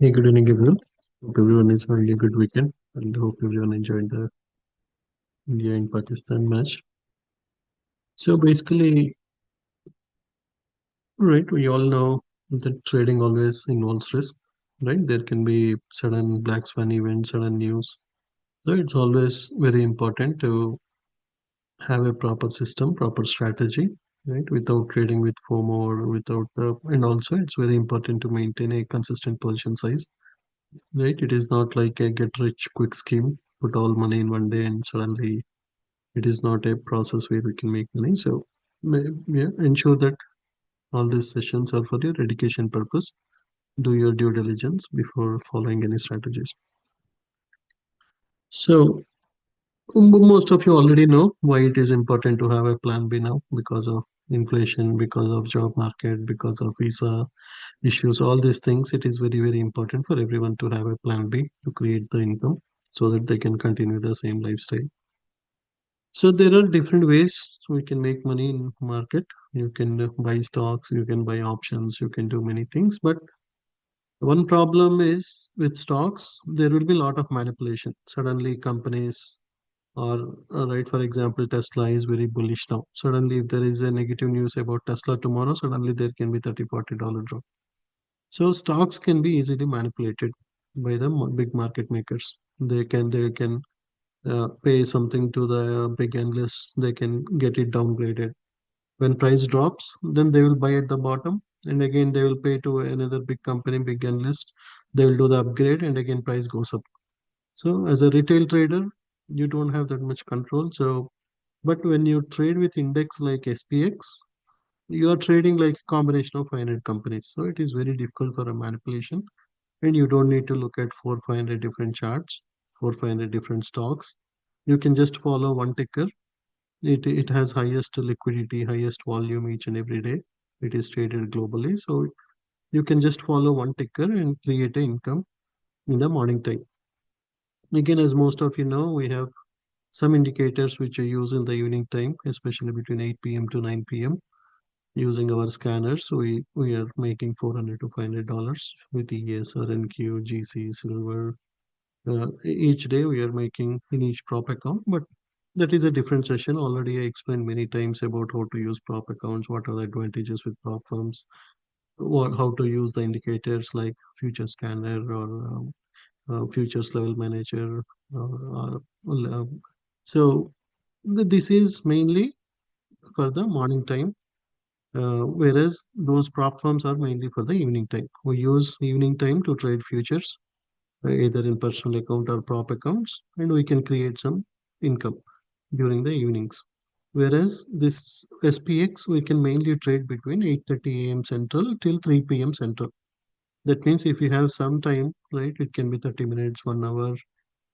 Hey, good evening, everyone. Hope everyone is having a good weekend and hope everyone enjoyed the India and Pakistan match. So basically, right, we all know that trading always involves risk, right? There can be sudden black swan events, sudden news. So it's always very important to have a proper system, proper strategy, right? Without trading with FOMO or without and also it's very important to maintain a consistent position size, right? It is not like a get rich quick scheme, put all money in one day and suddenly it is not a process where we can make money. So yeah, ensure that all these sessions are for your education purpose. Do your due diligence before following any strategies. So most of you already know why it is important to have a plan B now, because of inflation, because of job market, because of visa issues, all these things. It is very important for everyone to have a plan B to create the income so that they can continue the same lifestyle. So there are different ways we can make money in market. You can buy stocks, you can buy options, you can do many things. But one problem is with stocks, there will be a lot of manipulation. Suddenly companies or right, for example, Tesla is very bullish now. Suddenly, if there is a negative news about Tesla tomorrow, suddenly there can be $30-40 drop. So stocks can be easily manipulated by the big market makers. They can pay something to the big analysts, they can get it downgraded. When price drops, then they will buy at the bottom, and again they will pay to another big company, big analyst. They will do the upgrade, and again price goes up. So as a retail trader, you don't have that much control. So, but when you trade with index like SPX, you are trading like a combination of 500 companies. So it is very difficult for a manipulation, and you don't need to look at 400-500 different charts, 400-500 different stocks. You can just follow one ticker. It has highest liquidity, highest volume each and every day. It is traded globally. So you can just follow one ticker and create an income in the morning time. Again, as most of you know, we have some indicators which are used in the evening time, especially between 8 p.m. to 9 p.m. Using our scanners. So we are making $400 to $500 with ES, RNQ, GC, silver. Each day we are making in each prop account, but that is a different session. Already I explained many times about how to use prop accounts, what are the advantages with prop firms, how to use the indicators like future scanner or futures level manager. Uh, so this is mainly for the morning time, whereas those prop firms are mainly for the evening time. We use evening time to trade futures, either in personal account or prop accounts, and we can create some income during the evenings. Whereas this SPX, we can mainly trade between 8:30 a.m. Central till 3 p.m. Central. That means if you have some time, right, it can be 30 minutes, 1 hour,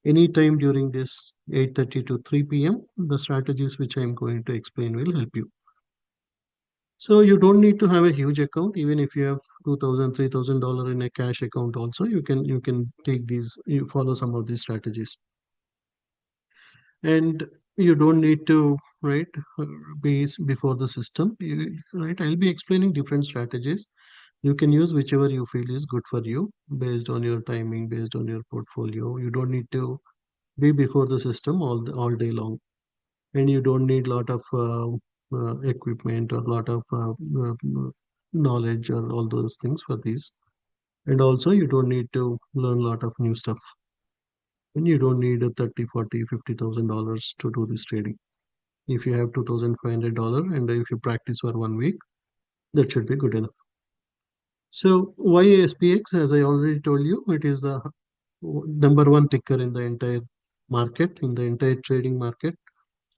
any time during this 8:30 to 3 p.m., the strategies which I'm going to explain will help you. So you don't need to have a huge account. Even if you have 2,000, $3,000 in a cash account also, you can take these, you follow some of these strategies. And you don't need to, right, be before the system. Right, I'll be explaining different strategies. You can use whichever you feel is good for you based on your timing, based on your portfolio. You don't need to be before the system all day long, and you don't need lot of equipment or lot of knowledge or all those things for these. And also you don't need to learn a lot of new stuff, and you don't need a 30, 40, $50,000 to do this trading. If you have $2,500 and if you practice for 1 week, that should be good enough. So why SPX? As I already told you, it is the number one ticker in the entire market, in the entire trading market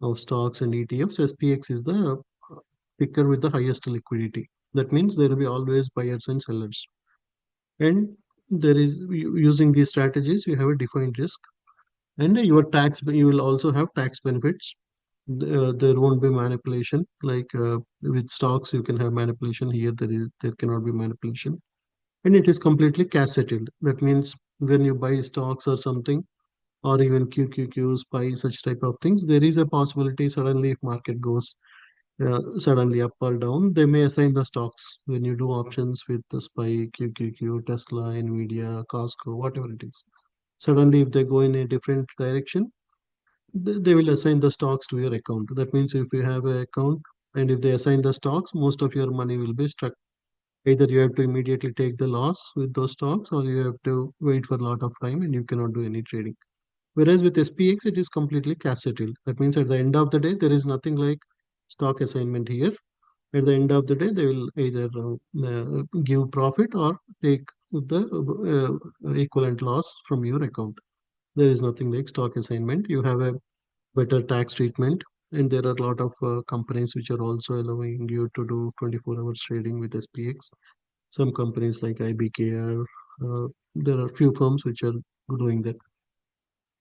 of stocks and ETFs. SPX is the ticker with the highest liquidity. That means there will be always buyers and sellers. And there is using these strategies, you have a defined risk, and your tax. You will also have tax benefits. There won't be manipulation like with stocks. You can have manipulation here. There cannot be manipulation, and it is completely cash settled. That means when you buy stocks or something, or even QQQs, SPY, such type of things, there is a possibility suddenly if market goes suddenly up or down. They may assign the stocks when you do options with the SPY, QQQ, Tesla, Nvidia, Costco, whatever it is. Suddenly, if they go in a different direction, they will assign the stocks to your account. That means if you have an account and if they assign the stocks, most of your money will be stuck. Either you have to immediately take the loss with those stocks, or you have to wait for a lot of time and you cannot do any trading. Whereas with SPX, it is completely cash settled. That means at the end of the day, there is nothing like stock assignment here. At the end of the day, they will either give profit or take the equivalent loss from your account. There is nothing like stock assignment. You have a better tax treatment, and there are a lot of companies which are also allowing you to do 24 hours trading with SPX. Some companies like IBK are, there are few firms which are doing that.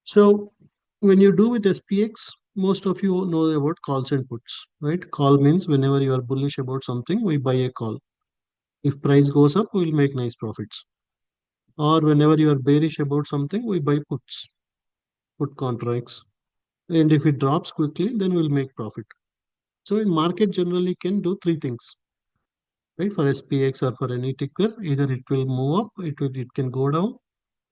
So when you do with SPX, most of you know about calls and puts, right? Call means whenever you are bullish about something, we buy a call. If price goes up, we'll make nice profits. Or whenever you are bearish about something, we buy puts, put contracts. And if it drops quickly, then we'll make profit. So in market generally can do three things, right? For SPX or for any ticker, either it will move up, it can go down,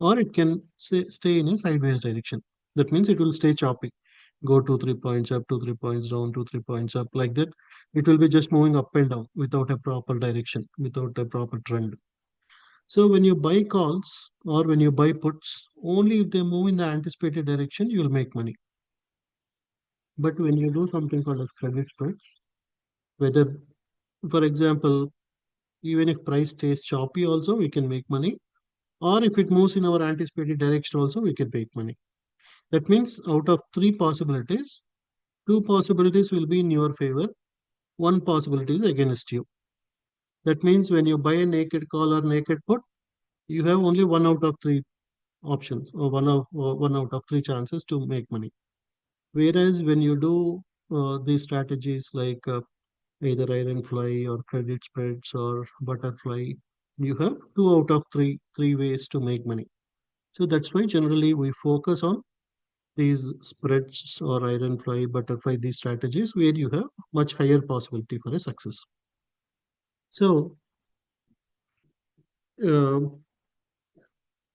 or it can stay in a sideways direction. That means it will stay choppy, go 2 3 points up, 2 3 points down, 2 3 points up, like that. It will be just moving up and down without a proper direction, without a proper trend. So when you buy calls or when you buy puts, only if they move in the anticipated direction, you will make money. But when you do something called as credit spreads, whether, for example, even if price stays choppy, also we can make money. Or if it moves in our anticipated direction, also we can make money. That means out of three possibilities, two possibilities will be in your favor, one possibility is against you. That means when you buy a naked call or naked put, you have only one out of three options, or one out of three chances to make money. Whereas when you do these strategies like either iron fly or credit spreads or butterfly, you have two out of three ways to make money. So that's why generally we focus on these spreads or iron fly, butterfly, these strategies where you have much higher possibility for a success. So uh,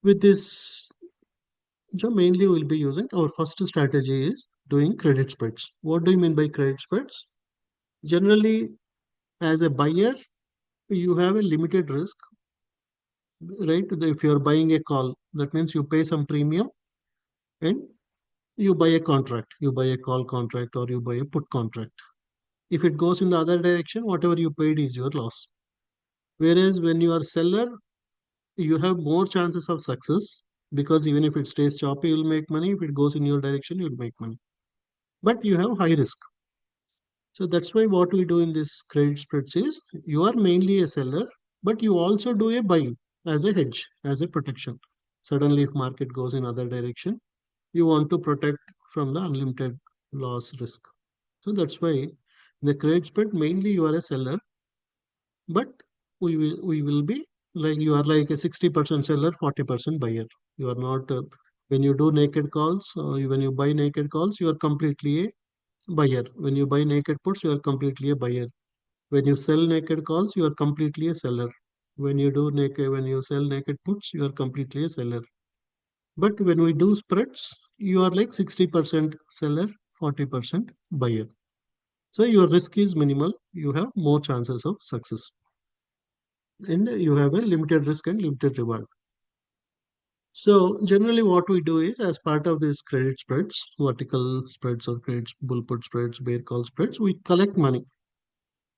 with this job, mainly we'll be using our first strategy is doing credit spreads. What do you mean by credit spreads? Generally, as a buyer, you have a limited risk, right? If you're buying a call, that means you pay some premium and you buy a contract, you buy a call contract or you buy a put contract. If it goes in the other direction, whatever you paid is your loss. Whereas when you are seller, you have more chances of success because even if it stays choppy, you'll make money. If it goes in your direction, you'll make money. But you have high risk. So that's why what we do in this credit spreads is you are mainly a seller, but you also do a buying as a hedge, as a protection. Suddenly, if market goes in other direction, you want to protect from the unlimited loss risk. So that's why the credit spread mainly you are a seller, but we will be like you are like a 60% seller, 40% buyer. You are not when you do naked calls, when you buy naked calls, you are completely a buyer. When you buy naked puts, you are completely a buyer. When you sell naked calls, you are completely a seller. When you sell naked puts, you are completely a seller. But when we do spreads, you are like 60% seller, 40% buyer. So your risk is minimal. You have more chances of success. And you have a limited risk and limited reward. So generally what we do is as part of these credit spreads, vertical spreads or credit bull put spreads, bear call spreads, we collect money.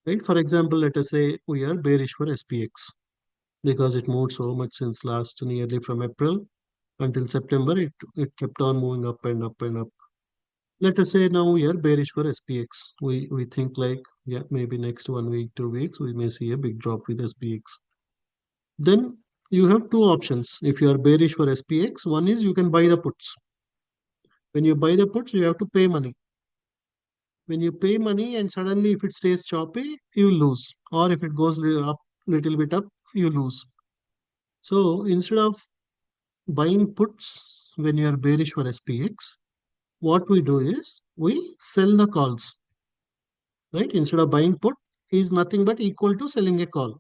Right? For example, let us say we are bearish for SPX because it moved so much since last nearly from April until September, it kept on moving up and up and up. Let us say now we are bearish for SPX. We think like, yeah, maybe next 1 week, 2 weeks, we may see a big drop with SPX. Then you have two options. If you are bearish for SPX, one is you can buy the puts. When you buy the puts, you have to pay money. When you pay money and suddenly if it stays choppy, you lose. Or if it goes up little bit up, you lose. So instead of buying puts when you are bearish for SPX, what we do is we sell the calls. right? Instead of buying put is nothing but equal to selling a call.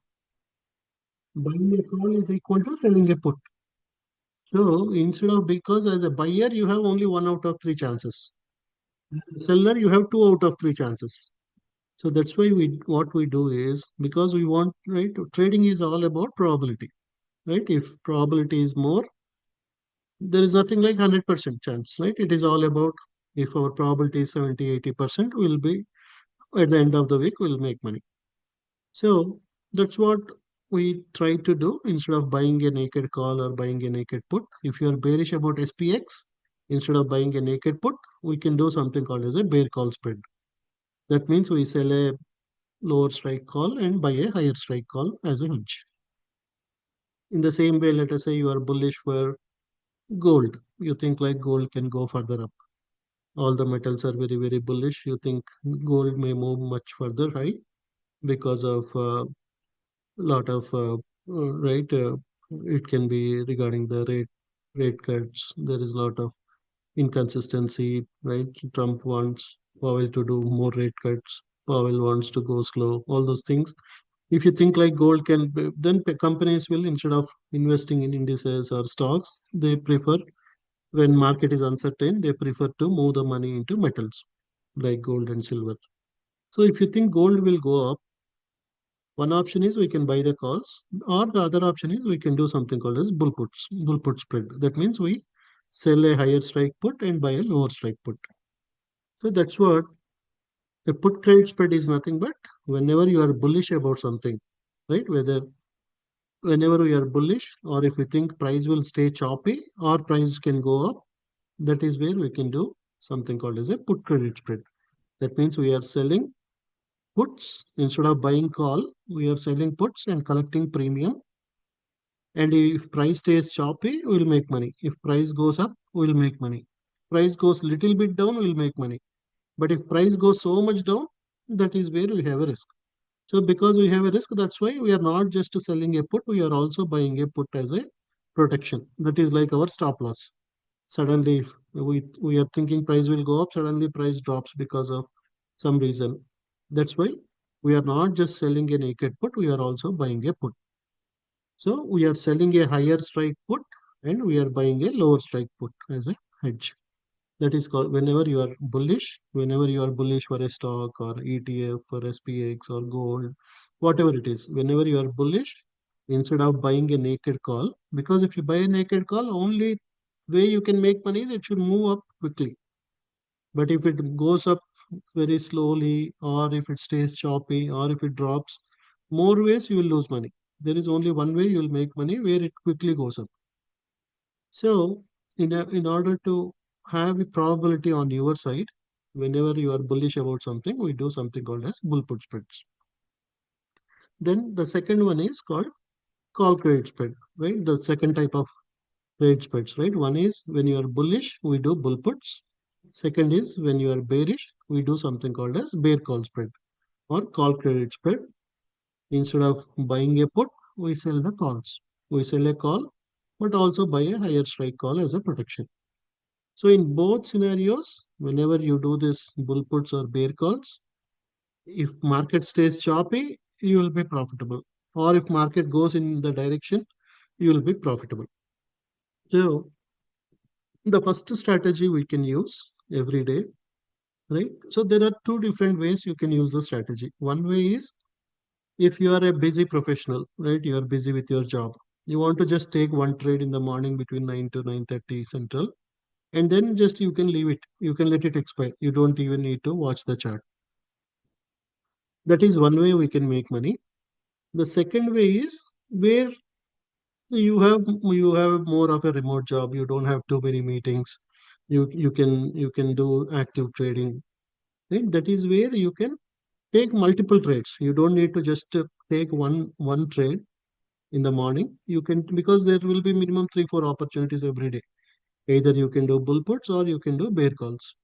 Buying a call is equal to selling a put. So instead of, because as a buyer you have only one out of three chances. As a seller you have two out of three chances. So that's why we what we do is, because we want, right, trading is all about probability, right? If probability is more, there is nothing like 100% chance, right? It is all about, if our probability is 70-80%, will be at the end of the week we'll make money. So that's what we try to do instead of buying a naked call or buying a naked put. If you are bearish about SPX, instead of buying a naked put, we can do something called as a bear call spread. That means we sell a lower strike call and buy a higher strike call as a hedge. In the same way, let us say you are bullish for gold. You think like gold can go further up. All the metals are very, very bullish. You think gold may move much further high because of lot of right. It can be regarding the rate cuts. There is a lot of inconsistency, right? Trump wants Powell to do more rate cuts. Powell wants to go slow. All those things. If you think like gold can, then companies will, instead of investing in indices or stocks, they prefer, when market is uncertain, they prefer to move the money into metals like gold and silver. So if you think gold will go up, one option is we can buy the calls, or the other option is we can do something called as bull put spread. That means we sell a higher strike put and buy a lower strike put. So that's what a put trade spread is, nothing but whenever you are bullish about something, right? Whenever we are bullish, or if we think price will stay choppy or price can go up, that is where we can do something called as a put credit spread. That means we are selling puts instead of buying call. We are selling puts and collecting premium. And if price stays choppy, we'll make money. If price goes up, we'll make money. Price goes little bit down, we'll make money. But if price goes so much down, that is where we have a risk. So because we have a risk, that's why we are not just selling a put, we are also buying a put as a protection. That is like our stop loss. Suddenly, if we are thinking price will go up, suddenly price drops because of some reason. That's why we are not just selling a naked put, we are also buying a put. So we are selling a higher strike put and we are buying a lower strike put as a hedge. That is called, whenever you are bullish for a stock or ETF or SPX or gold, whatever it is, whenever you are bullish, instead of buying a naked call, because if you buy a naked call, only way you can make money is it should move up quickly. But if it goes up very slowly, or if it stays choppy, or if it drops, more ways you will lose money. There is only one way you will make money, where it quickly goes up. So, in order to have a probability on your side, whenever you are bullish about something, we do something called as bull put spreads. Then the second one is called call credit spread, right? The second type of credit spreads, right? One is when you are bullish, we do bull puts. Second is when you are bearish, we do something called as bear call spread or call credit spread. Instead of buying a put, we sell the calls. We sell a call, but also buy a higher strike call as a protection. So in both scenarios, whenever you do this bull puts or bear calls, if market stays choppy, you will be profitable. Or if market goes in the direction, you will be profitable. So the first strategy we can use every day, right? So there are two different ways you can use the strategy. One way is, if you are a busy professional, right? You are busy with your job. You want to just take one trade in the morning between 9 to 9:30 central, and then just you can leave it. You can let it expire. You don't even need to watch the chart. That is one way we can make money. The second way is where you have more of a remote job. You don't have too many meetings. You can do active trading. Right? That is where you can take multiple trades. You don't need to just take one trade in the morning. You can, because there will be minimum 3-4 opportunities every day. Either you can do bull puts or you can do bear calls.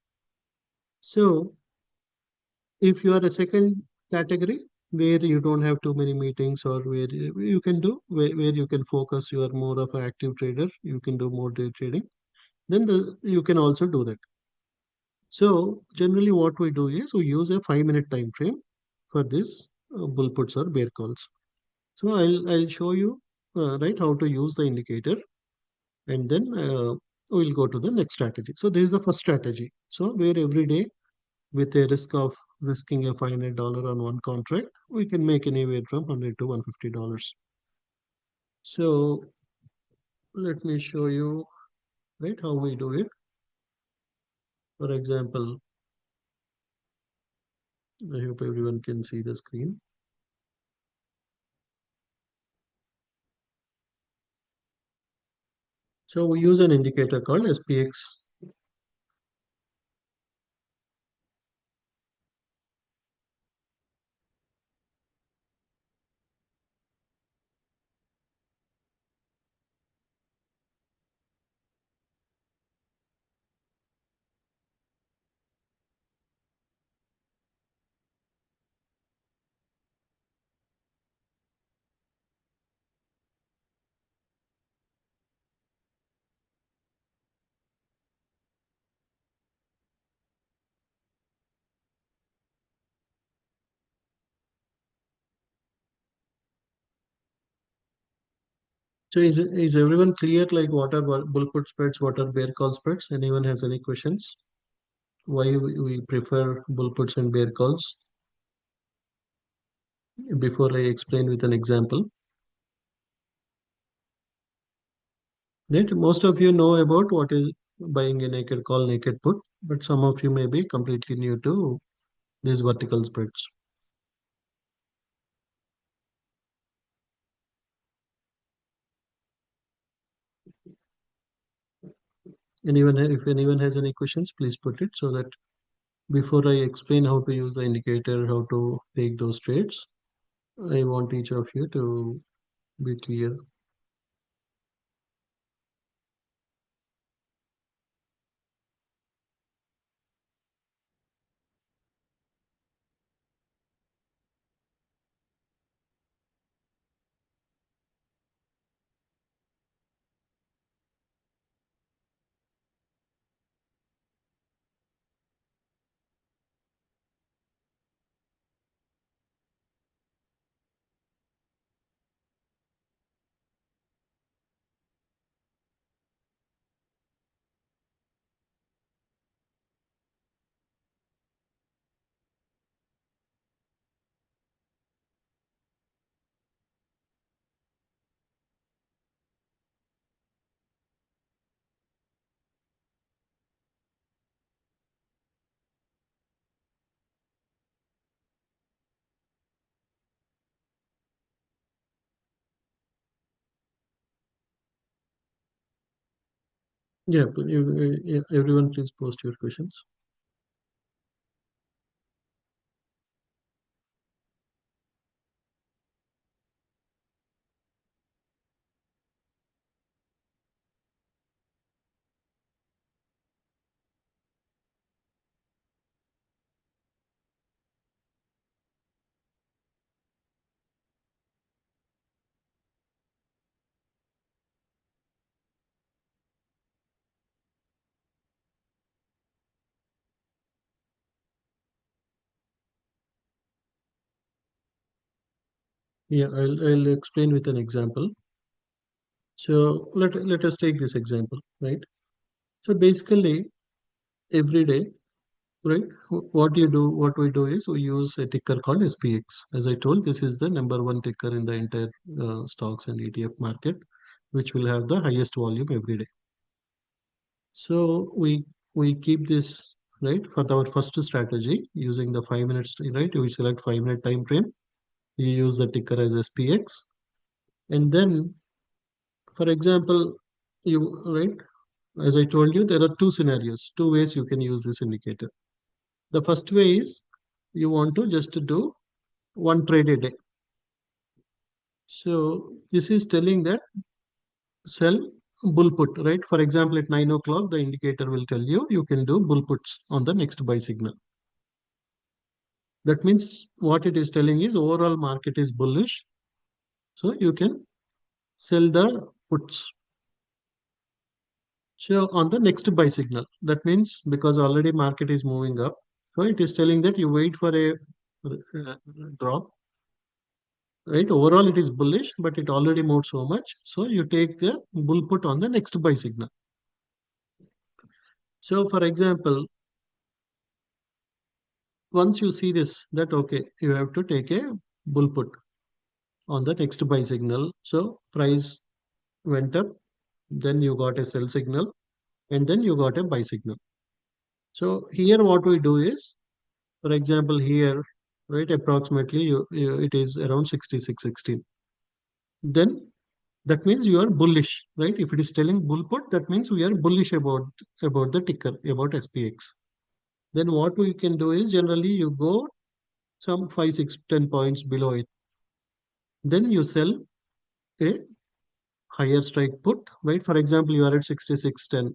So if you are a second category where you don't have too many meetings, or where you can do, where you can focus, you are more of an active trader, you can do more day trading, then you can also do that. So generally what we do is we use a 5 minute time frame for this bull puts or bear calls. So I'll show you right how to use the indicator, and then we'll go to the next strategy. So this is the first strategy. So where every day with a risk of risking a $500 on one contract, we can make anywhere from 100 to $150. So let me show you right how we do it. For example, I hope everyone can see the screen. So we use an indicator called SPX. So is everyone clear like what are bull put spreads, what are bear call spreads? Anyone has any questions? Why we prefer bull puts and bear calls? Before I explain with an example. Right? Most of you know about what is buying a naked call, naked put, but some of you may be completely new to these vertical spreads. Anyone, if anyone has any questions, please put it so that before I explain how to use the indicator, how to take those trades, I want each of you to be clear. Yeah, everyone, please post your questions. Yeah, I'll explain with an example. So let us take this example, right? So basically, every day, right? What we do is we use a ticker called SPX. As I told, this is the number one ticker in the entire stocks and ETF market, which will have the highest volume every day. So we keep this right for our first strategy using the 5 minutes, right? We select 5 minute time frame. You use the ticker as SPX, and then, for example, you right as I told you, there are two scenarios, two ways you can use this indicator. The first way is you want to just do one trade a day. So this is telling that sell bull put, right? For example, at 9 o'clock, the indicator will tell you you can do bull puts on the next buy signal. That means what it is telling is overall market is bullish. So you can sell the puts. So on the next buy signal, that means because already market is moving up, so it is telling that you wait for a drop, right? Overall it is bullish, but it already moved so much. So you take the bull put on the next buy signal. So for example, once you see this, that okay, you have to take a bull put on the next buy signal. So price went up, then you got a sell signal, and then you got a buy signal. So here what we do is, for example, here, right, approximately it is around 66.16. Then that means you are bullish, right? If it is telling bull put, that means we are bullish about the ticker, about SPX. Then what we can do is generally you go some 5, 6, 10 points below it. Then you sell a higher strike put, right? For example, you are at 66.10.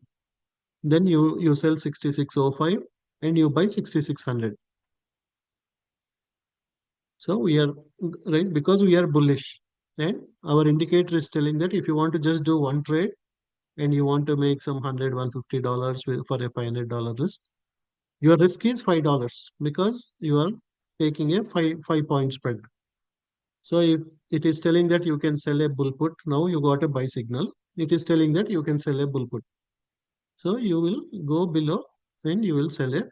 Then you sell 66.05 and you buy 6600. So we are right because we are bullish, and our indicator is telling that if you want to just do one trade and you want to make some $150 for a $500 risk, your risk is $5 because you are taking a five point spread. So if it is telling that you can sell a bull put, now you got a buy signal. It is telling that you can sell a bull put. So you will go below and you will sell a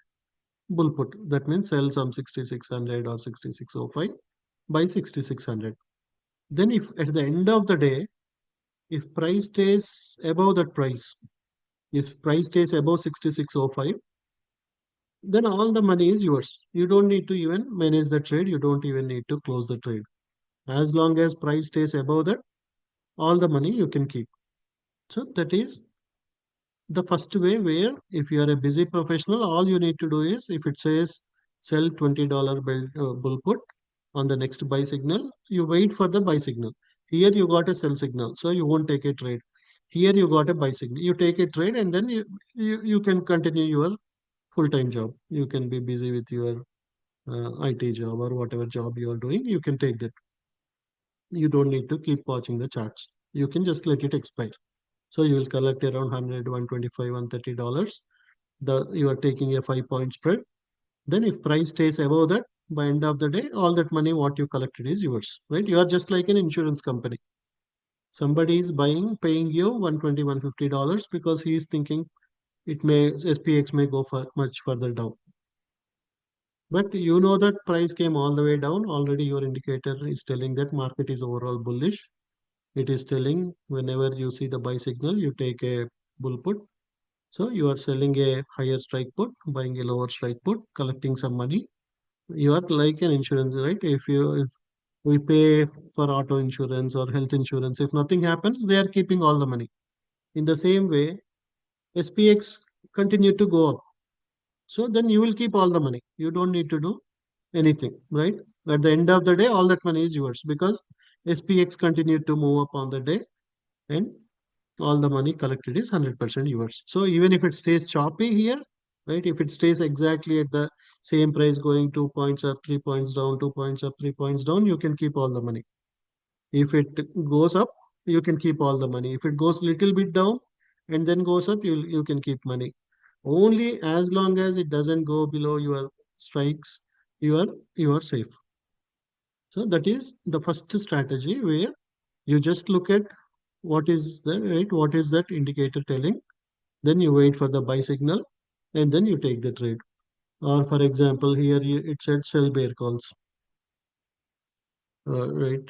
bull put. That means sell some 6600 or 6605 by 6600. Then if at the end of the day, if price stays above that price, if price stays above 6605, then all the money is yours. You don't need to even manage the trade. You don't even need to close the trade. As long as price stays above that, all the money you can keep. So that is the first way where if you are a busy professional, all you need to do is if it says sell $20 bull put on the next buy signal, you wait for the buy signal. Here you got a sell signal, so you won't take a trade. Here you got a buy signal. You take a trade and then you can continue your full-time job. You can be busy with your IT job or whatever job you are doing. You can take that. You don't need to keep watching the charts. You can just let it expire. So you will collect around 100, 125, $130. You are taking a 5 point spread. Then if price stays above that, by end of the day, all that money what you collected is yours, right? You are just like an insurance company. Somebody is paying you 120, $150 because he is thinking SPX may go for much further down. But you know that price came all the way down. Already your indicator is telling that market is overall bullish. It is telling whenever you see the buy signal, you take a bull put. So you are selling a higher strike put, buying a lower strike put, collecting some money. You are like an insurance, right? If we pay for auto insurance or health insurance, if nothing happens, they are keeping all the money. In the same way, SPX continue to go up. So then you will keep all the money. You don't need to do anything, right? At the end of the day, all that money is yours because SPX continued to move up on the day and all the money collected is 100% yours. So even if it stays choppy here, right? If it stays exactly at the same price going 2 points up, 3 points down, 2 points up, 3 points down, you can keep all the money. If it goes up, you can keep all the money. If it goes little bit down and then goes up, you can keep money. Only as long as it doesn't go below your strikes, you are safe. So that is the first strategy where you just look at what is that indicator telling. Then you wait for the buy signal and then you take the trade. Or for example, here it said sell bear calls. Right.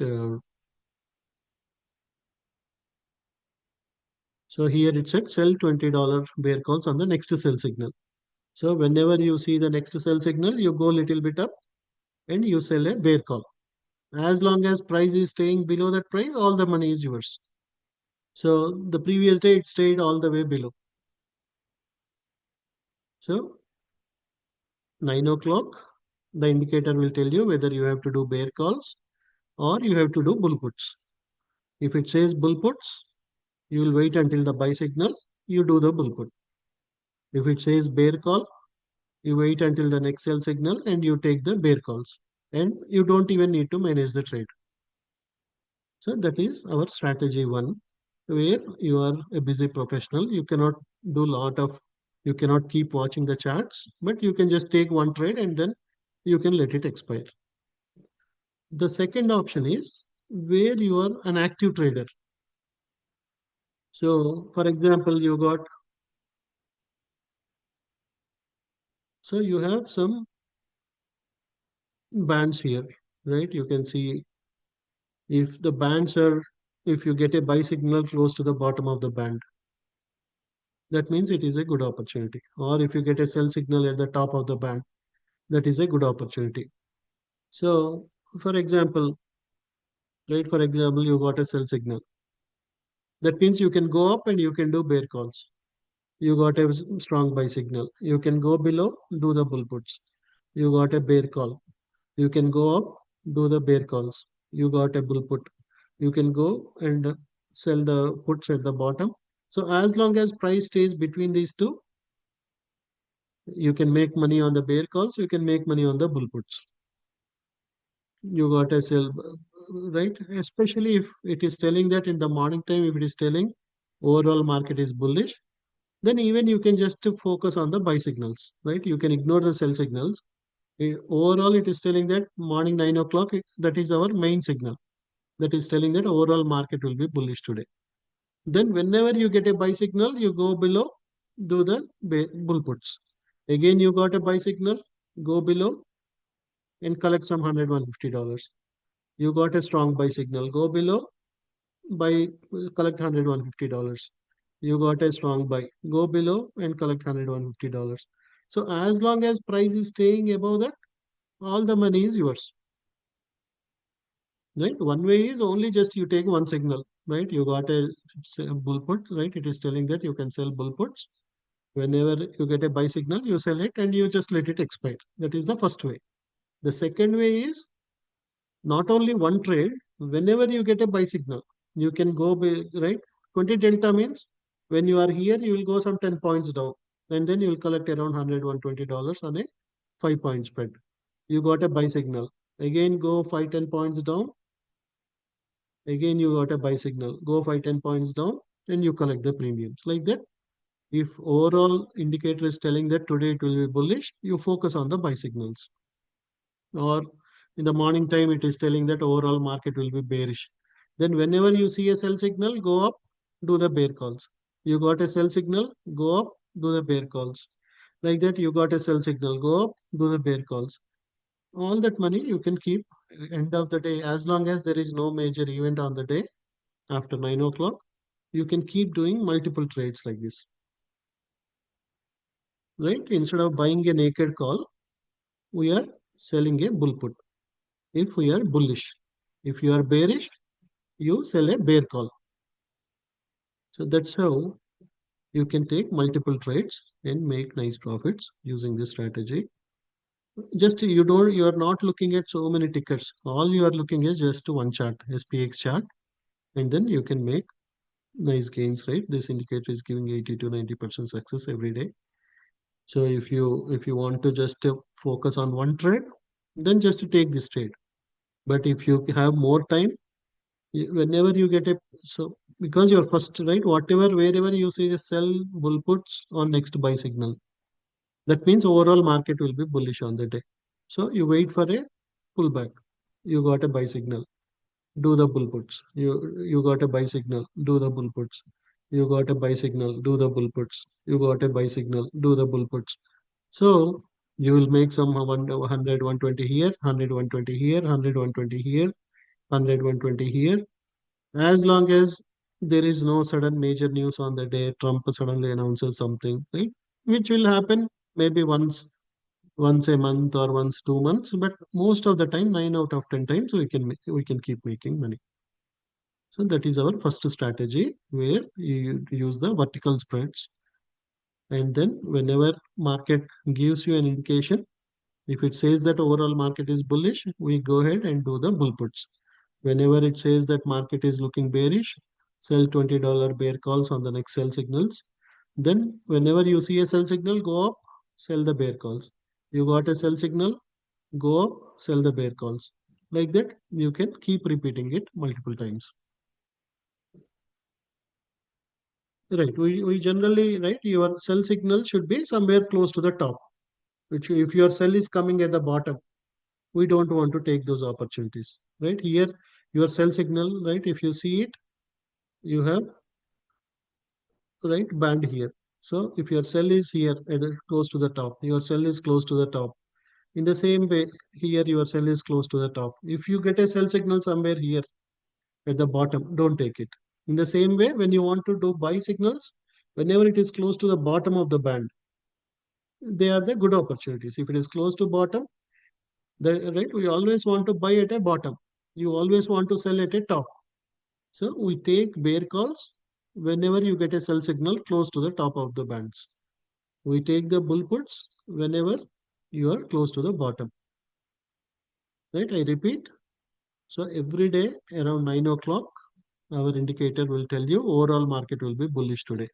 So here it said sell $20 bear calls on the next sell signal. So whenever you see the next sell signal, you go little bit up and you sell a bear call. As long as price is staying below that price, all the money is yours. So the previous day it stayed all the way below. So 9 o'clock, the indicator will tell you whether you have to do bear calls or you have to do bull puts. If it says bull puts, you will wait until the buy signal, you do the bull put. If it says bear call, you wait until the next sell signal and you take the bear calls. And you don't even need to manage the trade. So that is our strategy one, where you are a busy professional. You cannot do lot of, you cannot keep watching the charts, but you can just take one trade and then you can let it expire. The second option is where you are an active trader. So for example, so you have some bands here, right? You can see if the bands are, if you get a buy signal close to the bottom of the band, that means it is a good opportunity. Or if you get a sell signal at the top of the band, that is a good opportunity. So for example, right, for example, you got a sell signal. That means you can go up and you can do bear calls. You got a strong buy signal. You can go below, do the bull puts. You got a bear call. You can go up, do the bear calls. You got a bull put. You can go and sell the puts at the bottom. So as long as price stays between these two, you can make money on the bear calls. You can make money on the bull puts. You got a sell, right? Especially if it is telling that in the morning time, if it is telling overall market is bullish, then even you can just focus on the buy signals, right? You can ignore the sell signals. Overall, it is telling that morning 9 o'clock, that is our main signal. That is telling that overall market will be bullish today. Then whenever you get a buy signal, you go below, do the bull puts. Again, you got a buy signal, go below and collect some $100, $150. You got a strong buy signal, go below, buy, collect $100, $150. You got a strong buy, go below and collect $100, $150. So as long as price is staying above that, all the money is yours. Right? One way is only just you take one signal, right? You got a bull put, right? It is telling that you can sell bull puts. Whenever you get a buy signal, you sell it and you just let it expire. That is the first way. The second way is not only one trade, whenever you get a buy signal, you can go right. 20 delta means when you are here, you will go some 10 points down and then you will collect around $100, $120 on a 5 point spread. You got a buy signal. Again, go 5, 10 points down. Again, you got a buy signal. Go 5, 10 points down and you collect the premiums. Like that, if overall indicator is telling that today it will be bullish, you focus on the buy signals. Or in the morning time, it is telling that overall market will be bearish. Then whenever you see a sell signal, go up, do the bear calls. You got a sell signal, go up, do the bear calls. Like that, you got a sell signal, go up, do the bear calls. All that money you can keep end of the day, as long as there is no major event on the day after 9 o'clock, you can keep doing multiple trades like this, right? Instead of buying a naked call, we are selling a bull put. If we are bullish, if you are bearish, you sell a bear call. So that's how you can take multiple trades and make nice profits using this strategy. Just you are not looking at so many tickers. All you are looking is just one chart, SPX chart, and then you can make nice gains, right? This indicator is giving 80 to 90% success every day. So if you want to just focus on one trade, then just to take this trade. But if you have more time, whenever you get a, so because you're first, right, whatever wherever you see the sell bull puts on next buy signal, that means overall market will be bullish on the day. So you wait for a pullback. You got a buy signal, do the bull puts. You got a buy signal, do the bull puts. You got a buy signal, do the bull puts. You got a buy signal, do the bull puts. So you will make some 100, 120 here, 100, 120 here, 100, 120 here, 100, 120 here. As long as there is no sudden major news on the day, Trump suddenly announces something, right? Which will happen maybe once a month or once 2 months, but most of the time, 9 out of 10 times, we can keep making money. So that is our first strategy where you use the vertical spreads. And then whenever market gives you an indication, if it says that overall market is bullish, we go ahead and do the bull puts. Whenever it says that market is looking bearish, sell $20 bear calls on the next sell signals. Then whenever you see a sell signal, go up, sell the bear calls. You got a sell signal, go up, sell the bear calls. Like that, you can keep repeating it multiple times. Right. We generally, right, your sell signal should be somewhere close to the top. Which if your sell is coming at the bottom, we don't want to take those opportunities. Right. Here, your sell signal, right, if you see it, you have right band here. So if your sell is here at close to the top, your sell is close to the top. In the same way, here your sell is close to the top. If you get a sell signal somewhere here at the bottom, don't take it. In the same way, when you want to do buy signals, whenever it is close to the bottom of the band, they are the good opportunities. If it is close to bottom, right, we always want to buy at a bottom. You always want to sell at a top. So we take bear calls whenever you get a sell signal close to the top of the bands. We take the bull puts whenever you are close to the bottom. Right? I repeat. So every day around 9 o'clock, our indicator will tell you overall market will be bullish today.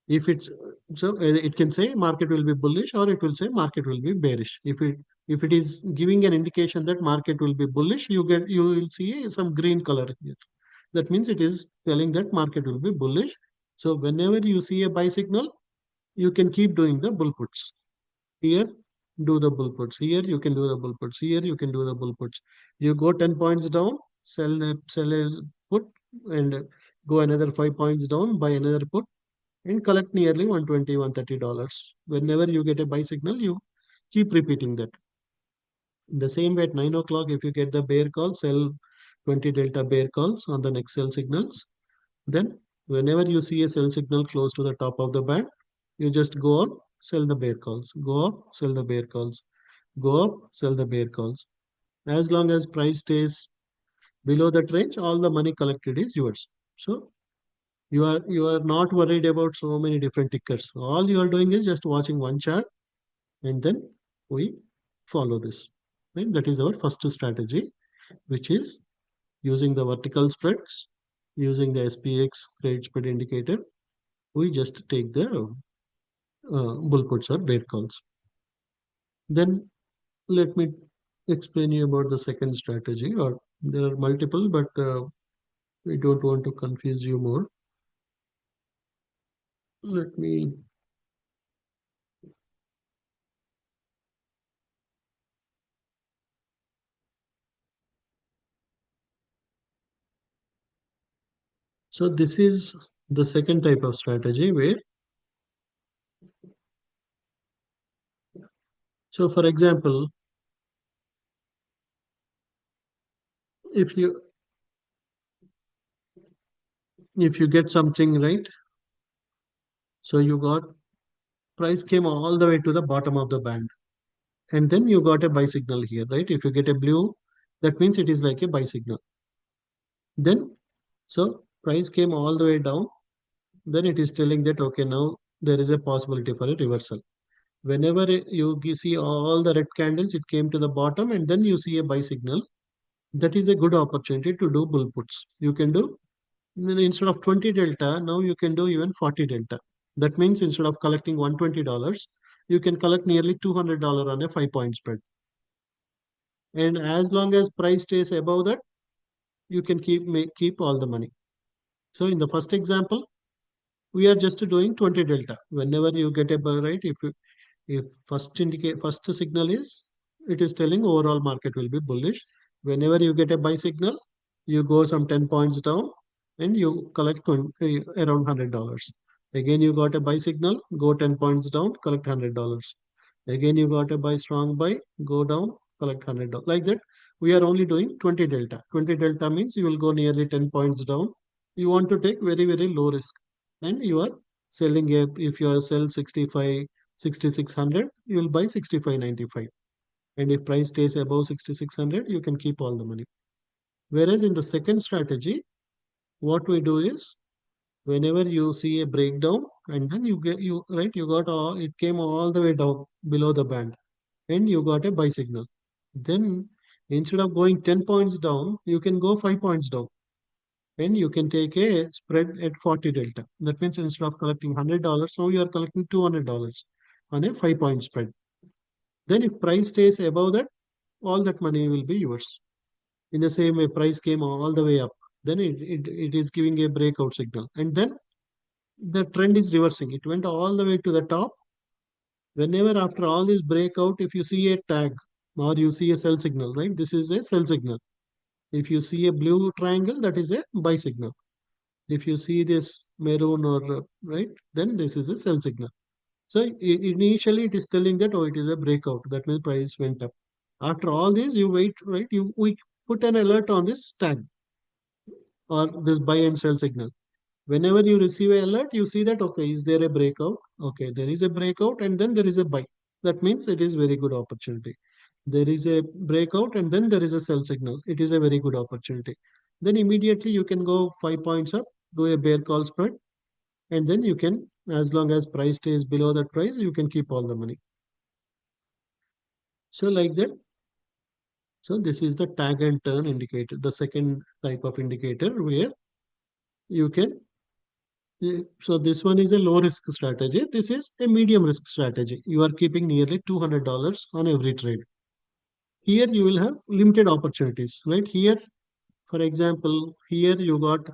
If it's so, it can say market will be bullish or it will say market will be bearish. If it is giving an indication that market will be bullish, you will see some green color here. That means it is telling that market will be bullish. So whenever you see a buy signal, you can keep doing the bull puts. Here, do the bull puts. Here, you can do the bull puts. Here, you can do the bull puts. You go 10 points down, sell a put, and go another 5 points down, buy another put, and collect nearly 120, $130. Whenever you get a buy signal, you keep repeating that. The same way at 9 o'clock, if you get the bear call, sell 20 delta bear calls on the next sell signals. Then, whenever you see a sell signal close to the top of the band, you just go up, sell the bear calls, go up, sell the bear calls, go up, sell the bear calls. As long as price stays below that range, all the money collected is yours. So you are not worried about so many different tickers. All you are doing is just watching one chart, and then we follow this. Right? That is our first strategy, which is using the vertical spreads, using the SPX credit spread indicator. We just take the bull puts or bear calls. Then let me explain you about the second strategy, or there are multiple, but we don't want to confuse you more. Let me. So this is the second type of strategy where, so for example, if you if you get something right, so you got price came all the way to the bottom of the band, and then you got a buy signal here, right? If you get a blue, that means it is like a buy signal. Then so price came all the way down, then it is telling that okay, now there is a possibility for a reversal. Whenever you see all the red candles, it came to the bottom, and then you see a buy signal. That is a good opportunity to do bull puts. You can do instead of 20 delta, now you can do even 40 delta. That means instead of collecting $120, you can collect nearly $200 on a 5 point spread. And as long as price stays above that, you can keep all the money. So in the first example, we are just doing 20 delta. Whenever you get a buy, right, if first signal is, it is telling overall market will be bullish. Whenever you get a buy signal, you go some 10 points down and you collect around $100. Again, you got a buy signal, go 10 points down, collect $100. Again, you got a buy strong buy, go down, collect $100. Like that, we are only doing 20 delta. 20 delta means you will go nearly 10 points down. You want to take very, very low risk, and you are selling if you are sell 65 6600, you will buy 65.95, and if price stays above 6600, you can keep all the money. Whereas in the second strategy, what we do is whenever you see a breakdown, and then you got all, it came all the way down below the band, and you got a buy signal. Then instead of going 10 points down, you can go 5 points down, and you can take a spread at 40 delta. That means instead of collecting $100, now you are collecting $200 on a 5 point spread. Then if price stays above that, all that money will be yours. In the same way, price came all the way up. Then it is giving a breakout signal. And then the trend is reversing. It went all the way to the top. Whenever after all this breakout, if you see a tag or you see a sell signal, right? This is a sell signal. If you see a blue triangle, that is a buy signal. If you see this maroon or right, then this is a sell signal. So initially it is telling that oh, it is a breakout. That means price went up. After all this, you wait, right? You we put an alert on this tag or this buy and sell signal. Whenever you receive an alert, you see that okay, is there a breakout? Okay, there is a breakout, and then there is a buy. That means it is very good opportunity. There is a breakout, and then there is a sell signal. It is a very good opportunity. Then immediately you can go 5 points up, do a bear call spread, and then you can, as long as price stays below that price, you can keep all the money. So like that. So this is the tag and turn indicator, the second type of indicator where you can. So this one is a low risk strategy. This is a medium risk strategy. You are keeping nearly $200 on every trade. Here you will have limited opportunities, right? Here, for example, here you got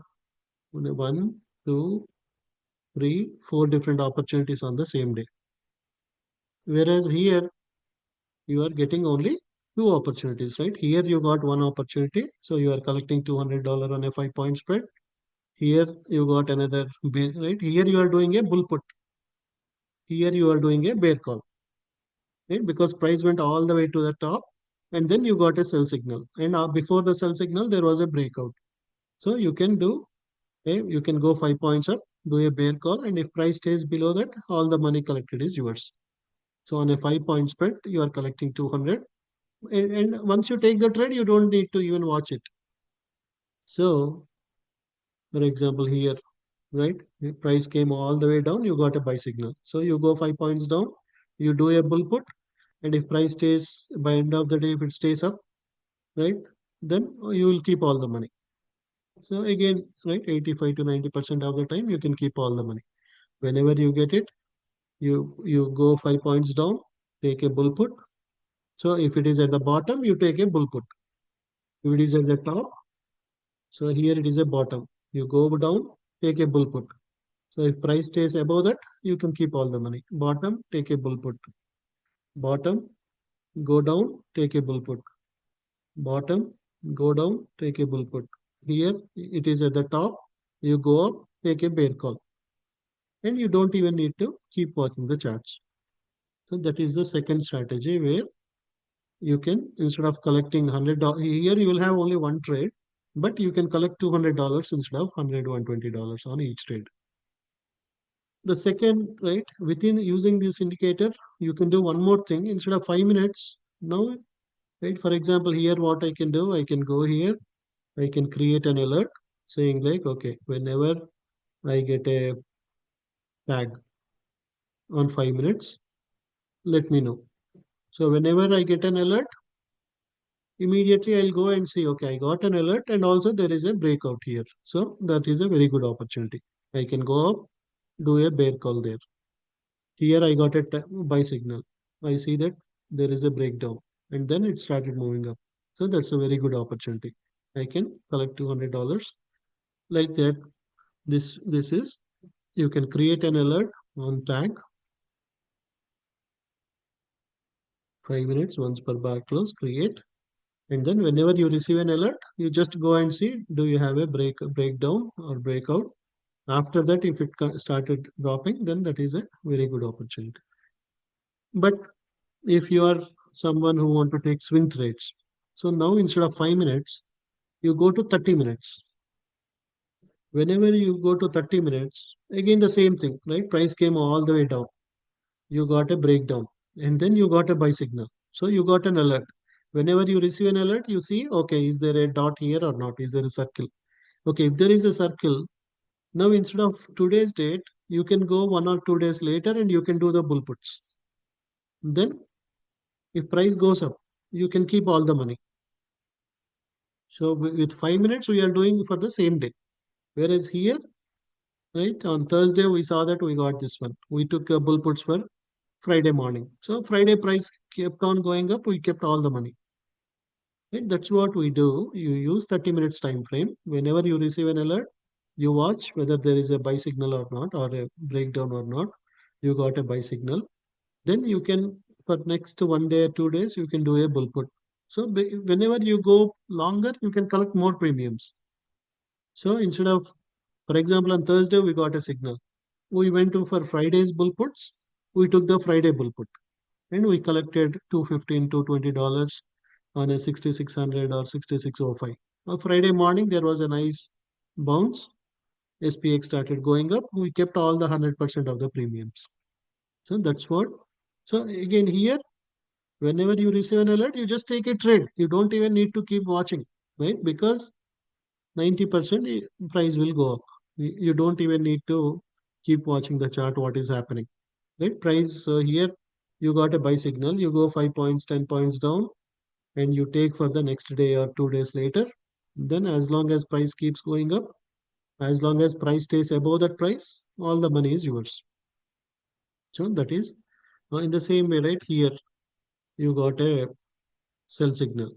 one, two, three, four different opportunities on the same day. Whereas here you are getting only two opportunities, right? Here you got one opportunity, so you are collecting $200 on a 5 point spread. Here you got another bear, right? Here you are doing a bull put. Here you are doing a bear call, right? Because price went all the way to the top, and then you got a sell signal. And before the sell signal, there was a breakout. So you can do you can go 5 points up, do a bear call, and if price stays below that, all the money collected is yours. So on a 5 point spread, you are collecting 200. And once you take the trade, you don't need to even watch it. So, for example, here, right, the price came all the way down, you got a buy signal. So you go 5 points down, you do a bull put, and if price stays by end of the day, if it stays up, right, then you will keep all the money. So again, right, 85 to 90% of the time, you can keep all the money. Whenever you get it, you go 5 points down, take a bull put. So if it is at the bottom, you take a bull put. If it is at the top, so here it is a bottom. You go down, take a bull put. So if price stays above that, you can keep all the money. Bottom, take a bull put. Bottom, go down, take a bull put. Bottom, go down, take a bull put. Here it is at the top. You go up, take a bear call. And you don't even need to keep watching the charts. So that is the second strategy where you can, instead of collecting $100, here you will have only one trade, but you can collect $200 instead of $120 on each trade. The second, right, within using this indicator, you can do one more thing. Instead of 5 minutes, now, right, for example, here what I can do, I can go here, I can create an alert saying like, okay, whenever I get a tag on 5 minutes, let me know. So whenever I get an alert, immediately I'll go and see, okay, I got an alert and also there is a breakout here. So that is a very good opportunity. I can go up, do a bear call there. Here I got a buy signal. I see that there is a breakdown and then it started moving up. So that's a very good opportunity. I can collect $200 like that. This is, you can create an alert on tag 5 minutes once per bar close, create. And then whenever you receive an alert, you just go and see, do you have a breakdown or breakout? After that, if it started dropping, then that is a very good opportunity. But if you are someone who want to take swing trades, so now instead of 5 minutes, you go to 30 minutes. Whenever you go to 30 minutes, again the same thing, right? Price came all the way down. You got a breakdown and then you got a buy signal. So you got an alert. Whenever you receive an alert, you see, okay, is there a dot here or not? Is there a circle? Okay, if there is a circle, now instead of today's date, you can go 1 or 2 days later and you can do the bull puts. Then if price goes up, you can keep all the money. So with 5 minutes, we are doing for the same day. Whereas here, right, on Thursday, we saw that we got this one. We took a bull puts for Friday morning. So Friday price kept on going up. We kept all the money. Right? That's what we do. You use 30 minutes time frame. Whenever you receive an alert, You watch whether there is a buy signal or not, or a breakdown or not. You got a buy signal. Then you can, for next 1 day or 2 days, you can do a bull put. So whenever you go longer, you can collect more premiums. So instead of, for example, on Thursday, we got a signal. We went to for Friday's bull puts. We took the Friday bull put and we collected 215 to $20 on a 6600 or 6605. On Friday morning, there was a nice bounce. SPX started going up. We kept all the 100% of the premiums. So that's what. So again, here, whenever you receive an alert, you just take a trade. You don't even need to keep watching, right? Because 90% price will go up. You don't even need to keep watching the chart, what is happening, right? Price, so here you got a buy signal, you go 5 points, 10 points down, and you take for the next day or 2 days later. Then as long as price keeps going up, as long as price stays above that price, all the money is yours. So that is in the same way, right? Here you got a sell signal.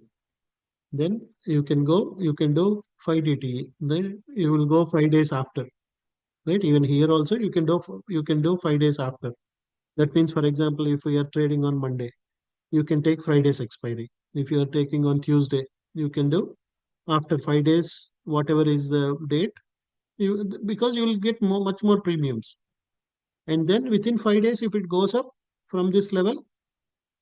Then you can go, you can do 5 DTE. Then you will go 5 days after, right? Even here also you can do 5 days after. That means, for example, if we are trading on Monday, you can take Friday's expiry. If you are taking on Tuesday, you can do after 5 days, whatever is the date, because you will get much more premiums. And then within 5 days, if it goes up from this level,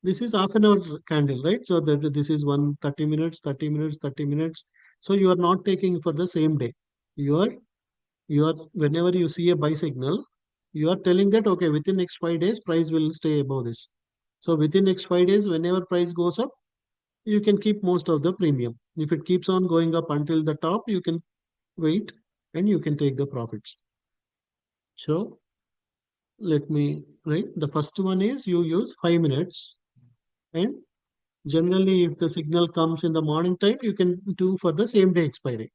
this is half an hour candle, right? So that this is 1 30 minutes, 30 minutes, 30 minutes. So you are not taking for the same day. You are whenever you see a buy signal, you are telling that okay, within next 5 days, price will stay above this. So within next 5 days, whenever price goes up, you can keep most of the premium. If it keeps on going up until the top, you can wait and you can take the profits. So let me, right? The first one is you use 5 minutes, and generally if the signal comes in the morning time, you can do for the same day expiry,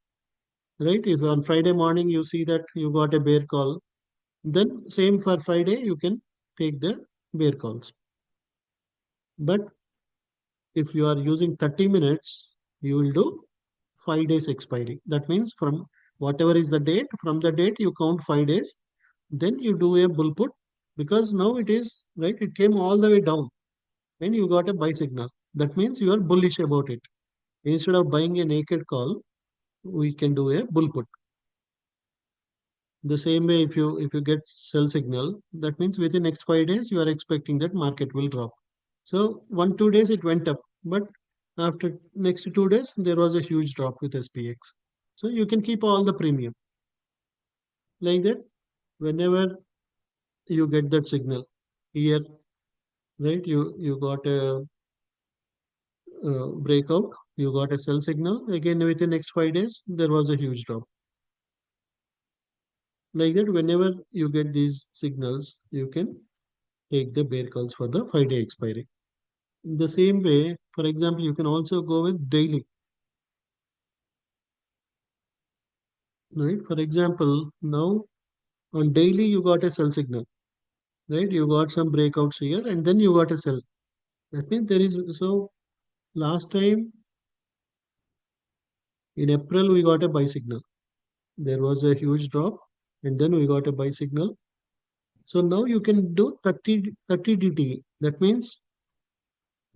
right? If on Friday morning you see that you got a bear call, then same for Friday, you can take the bear calls. But if you are using 30 minutes, you will do 5 days expiry. That means from whatever is the date, from the date you count 5 days, then you do a bull put, because now it is right, it came all the way down and you got a buy signal. That means you are bullish about it. Instead of buying a naked call, we can do a bull put. The same way, if you get sell signal, that means within next 5 days you are expecting that market will drop. So 1 2 days it went up, but after next 2 days there was a huge drop with SPX. So you can keep all the premium like that. Whenever you get that signal here, right? You got a breakout. You got a sell signal again within next 5 days. There was a huge drop like that. Whenever you get these signals, you can take the bear calls for the 5 day expiry. In the same way, for example, you can also go with daily, right? For example, now on daily you got a sell signal, right? You got some breakouts here and then you got a sell. That means there is, so last time in April we got a buy signal. There was a huge drop and then we got a buy signal. So now you can do 30 DT. That means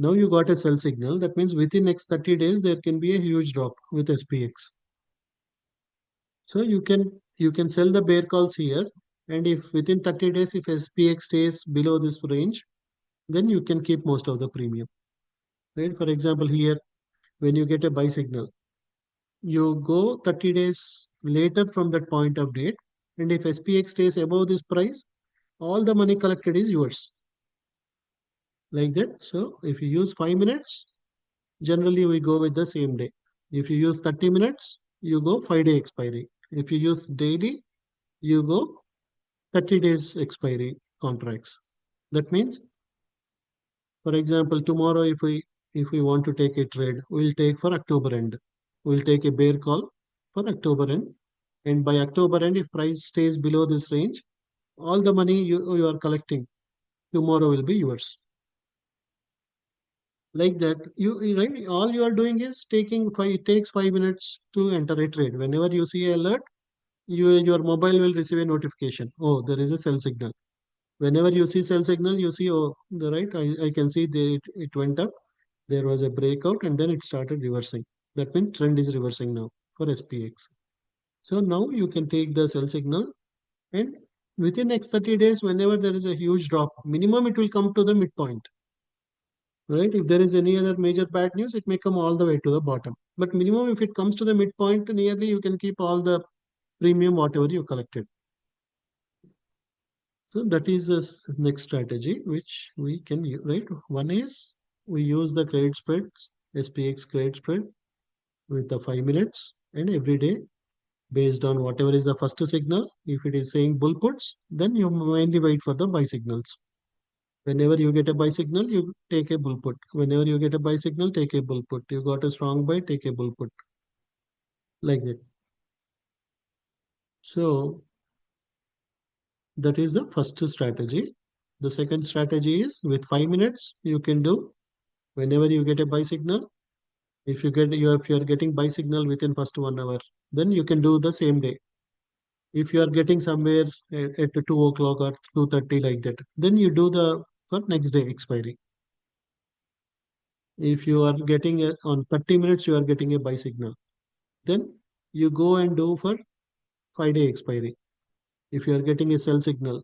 now you got a sell signal. That means within next 30 days there can be a huge drop with SPX. So you can sell the bear calls here, and if within 30 days if SPX stays below this range, then you can keep most of the premium. Right? For example, here when you get a buy signal, you go 30 days later from that point of date, and if SPX stays above this price, all the money collected is yours. Like that. So if you use 5 minutes, generally we go with the same day. If you use 30 minutes, you go 5 day expiry. If you use daily, you go 30 days expiry contracts. That means, for example, tomorrow if we want to take a trade, we'll take for October end. We'll take a bear call for October end. And by October end, if price stays below this range, all the money you are collecting tomorrow will be yours. Like that, right, all you are doing is taking five, it takes 5 minutes to enter a trade. Whenever you see a alert, your mobile will receive a notification. Oh, there is a sell signal. Whenever you see sell signal, you see, oh, the right, I can see it went up. There was a breakout and then it started reversing. That means trend is reversing now for SPX. So now you can take the sell signal and within next 30 days, whenever there is a huge drop, minimum it will come to the midpoint. Right? If there is any other major bad news, it may come all the way to the bottom. But minimum, if it comes to the midpoint nearly, you can keep all the premium whatever you collected. So that is the next strategy which we can use, right? One is we use the credit spreads, SPX credit spread with the 5 minutes and every day based on whatever is the first signal. If it is saying bull puts, then you mainly wait for the buy signals. Whenever you get a buy signal, you take a bull put. Whenever you get a buy signal, take a bull put. You got a strong buy, take a bull put. Like that. So that is the first strategy. The second strategy is with 5 minutes, you can do whenever you get a buy signal. If you are getting buy signal within first 1 hour, then you can do the same day. If you are getting somewhere at 2 o'clock or 2:30 like that, then you do the for next day expiry. If you are getting on 30 minutes, you are getting a buy signal. Then you go and do for 5 day expiry. If you are getting a sell signal,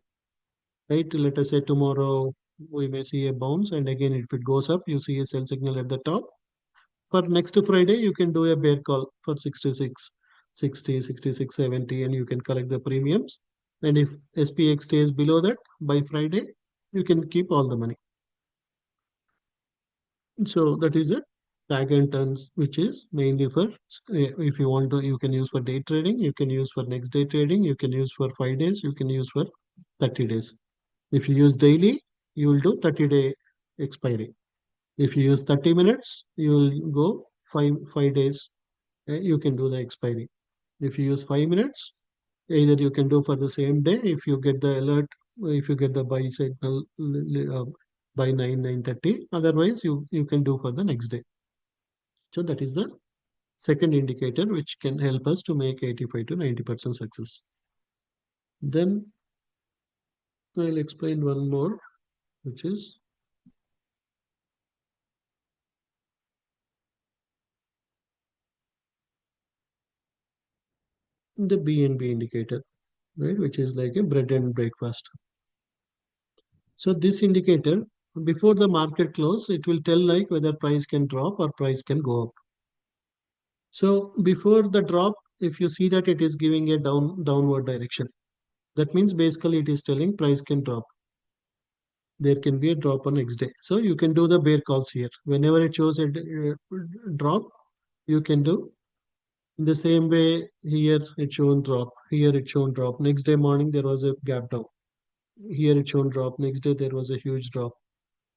right? Let us say tomorrow we may see a bounce, and again, if it goes up, you see a sell signal at the top. For next Friday, you can do a bear call for 66, 60, 66, 70, and you can collect the premiums. And if SPX stays below that by Friday, you can keep all the money. So that is it. Tag and turns, which is mainly for if you want to, you can use for day trading, you can use for next day trading, you can use for 5 days, you can use for 30 days. If you use daily, you will do 30-day expiry. If you use 30 minutes, you will go five days. You can do the expiry. If you use 5 minutes, either you can do for the same day. If you get the alert, if you get the buy signal by 9:30, otherwise you can do for the next day. So that is the second indicator which can help us to make 85 to 90% success. Then I'll explain one more, which is the BNB indicator, right, which is like a bread and breakfast. So this indicator, before the market close, it will tell like whether price can drop or price can go up. So before the drop, if you see that it is giving a downward direction, that means basically it is telling price can drop. There can be a drop on next day. So you can do the bear calls here. Whenever it shows a drop, you can do in the same way. Here it shown drop. Here it shown drop. Next day morning there was a gap down. Here it shown drop. Next day there was a huge drop.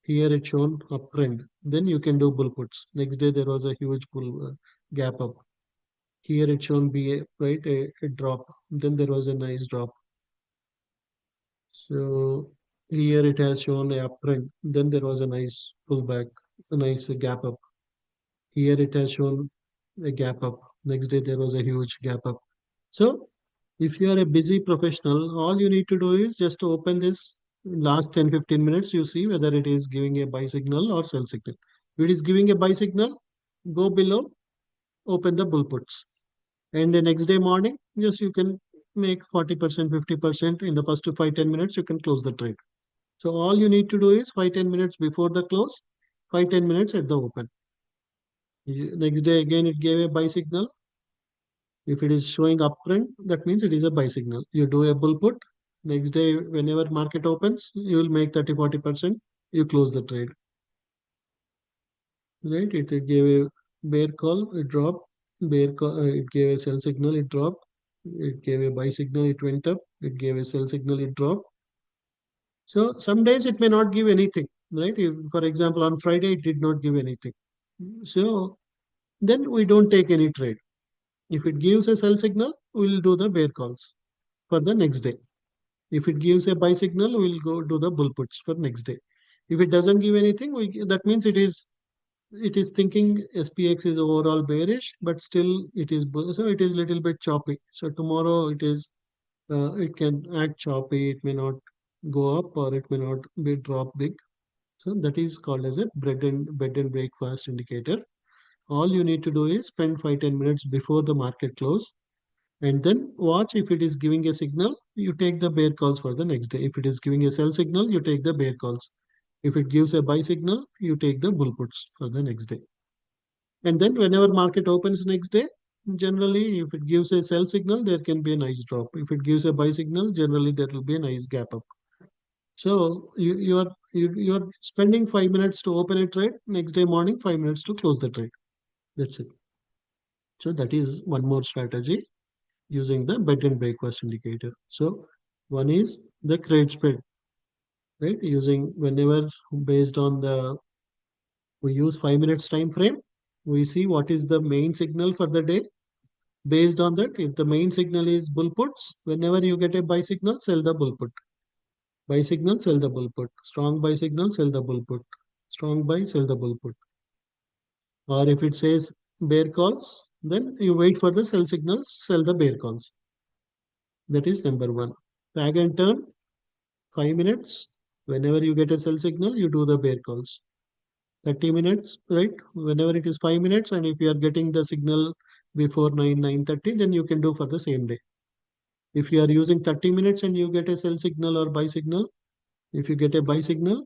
Here it shown uptrend. Then you can do bull puts. Next day there was a huge bull gap up. Here it shown be right a drop. Then there was a nice drop. So here it has shown a uptrend. Then there was a nice pullback, a nice gap up. Here it has shown a gap up. Next day there was a huge gap up. So if you are a busy professional, all you need to do is just to open this last 10-15 minutes, you see whether it is giving a buy signal or sell signal. If it is giving a buy signal, go below, open the bull puts. And the next day morning, just you can make 40%, 50% in the first 5-10 minutes, you can close the trade. So all you need to do is 5-10 minutes before the close, 5-10 minutes at the open. Next day again it gave a buy signal. If it is showing uptrend, that means it is a buy signal. You do a bull put. Next day, whenever market opens, you will make 30-40%. You close the trade. Right? It gave a bear call, it dropped. Bear call, it gave a sell signal, it dropped. It gave a buy signal, it went up. It gave a sell signal, it dropped. So some days it may not give anything. Right? If, for example, on Friday it did not give anything. So then we don't take any trade. If it gives a sell signal, we'll do the bear calls for the next day. If it gives a buy signal, we'll go do the bull puts for next day. If it doesn't give anything, that means it is it is thinking SPX is overall bearish, but still it is so it is little bit choppy. So tomorrow it can act choppy. It may not go up or it may not be drop big. So that is called as a bed and breakfast indicator. All you need to do is spend 5-10 minutes before the market close and then watch. If it is giving a signal, you take the bear calls for the next day. If it is giving a sell signal, you take the bear calls. If it gives a buy signal, you take the bull puts for the next day. And then whenever market opens next day, generally if it gives a sell signal, there can be a nice drop. If it gives a buy signal, generally there will be a nice gap up. So you are spending 5 minutes to open a trade, next day morning 5 minutes to close the trade. That's it. So that is one more strategy using the bed and breakfast indicator. So one is the credit spread, right? Using whenever based on the we use 5 minutes time frame, we see what is the main signal for the day. Based on that, if the main signal is bull puts, whenever you get a buy signal, sell the bull put. Buy signal, sell the bull put. Strong buy signal, sell the bull put. Strong buy, sell the bull put. Or if it says bear calls, then you wait for the sell signals, sell the bear calls. That is number one. Tag and turn, 5 minutes. Whenever you get a sell signal, you do the bear calls. 30 minutes, right? Whenever it is 5 minutes, and if you are getting the signal before 9:30, then you can do for the same day. If you are using 30 minutes and you get a sell signal or buy signal, if you get a buy signal,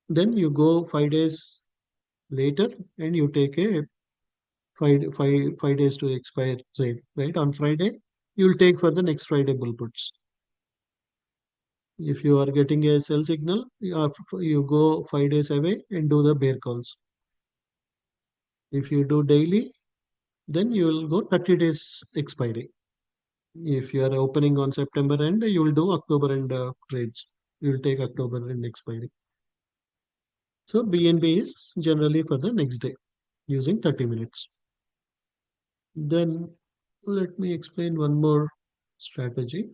then you go 5 days later and you take a five days to expire trade, right? On Friday, you'll take for the next Friday bull puts. If you are getting a sell signal, you go 5 days away and do the bear calls. If you do daily, then you will go 30 days expiry. If you are opening on September end, you will do October end trades. You will take October end expiry. So BNB is generally for the next day using 30 minutes. Then let me explain one more strategy.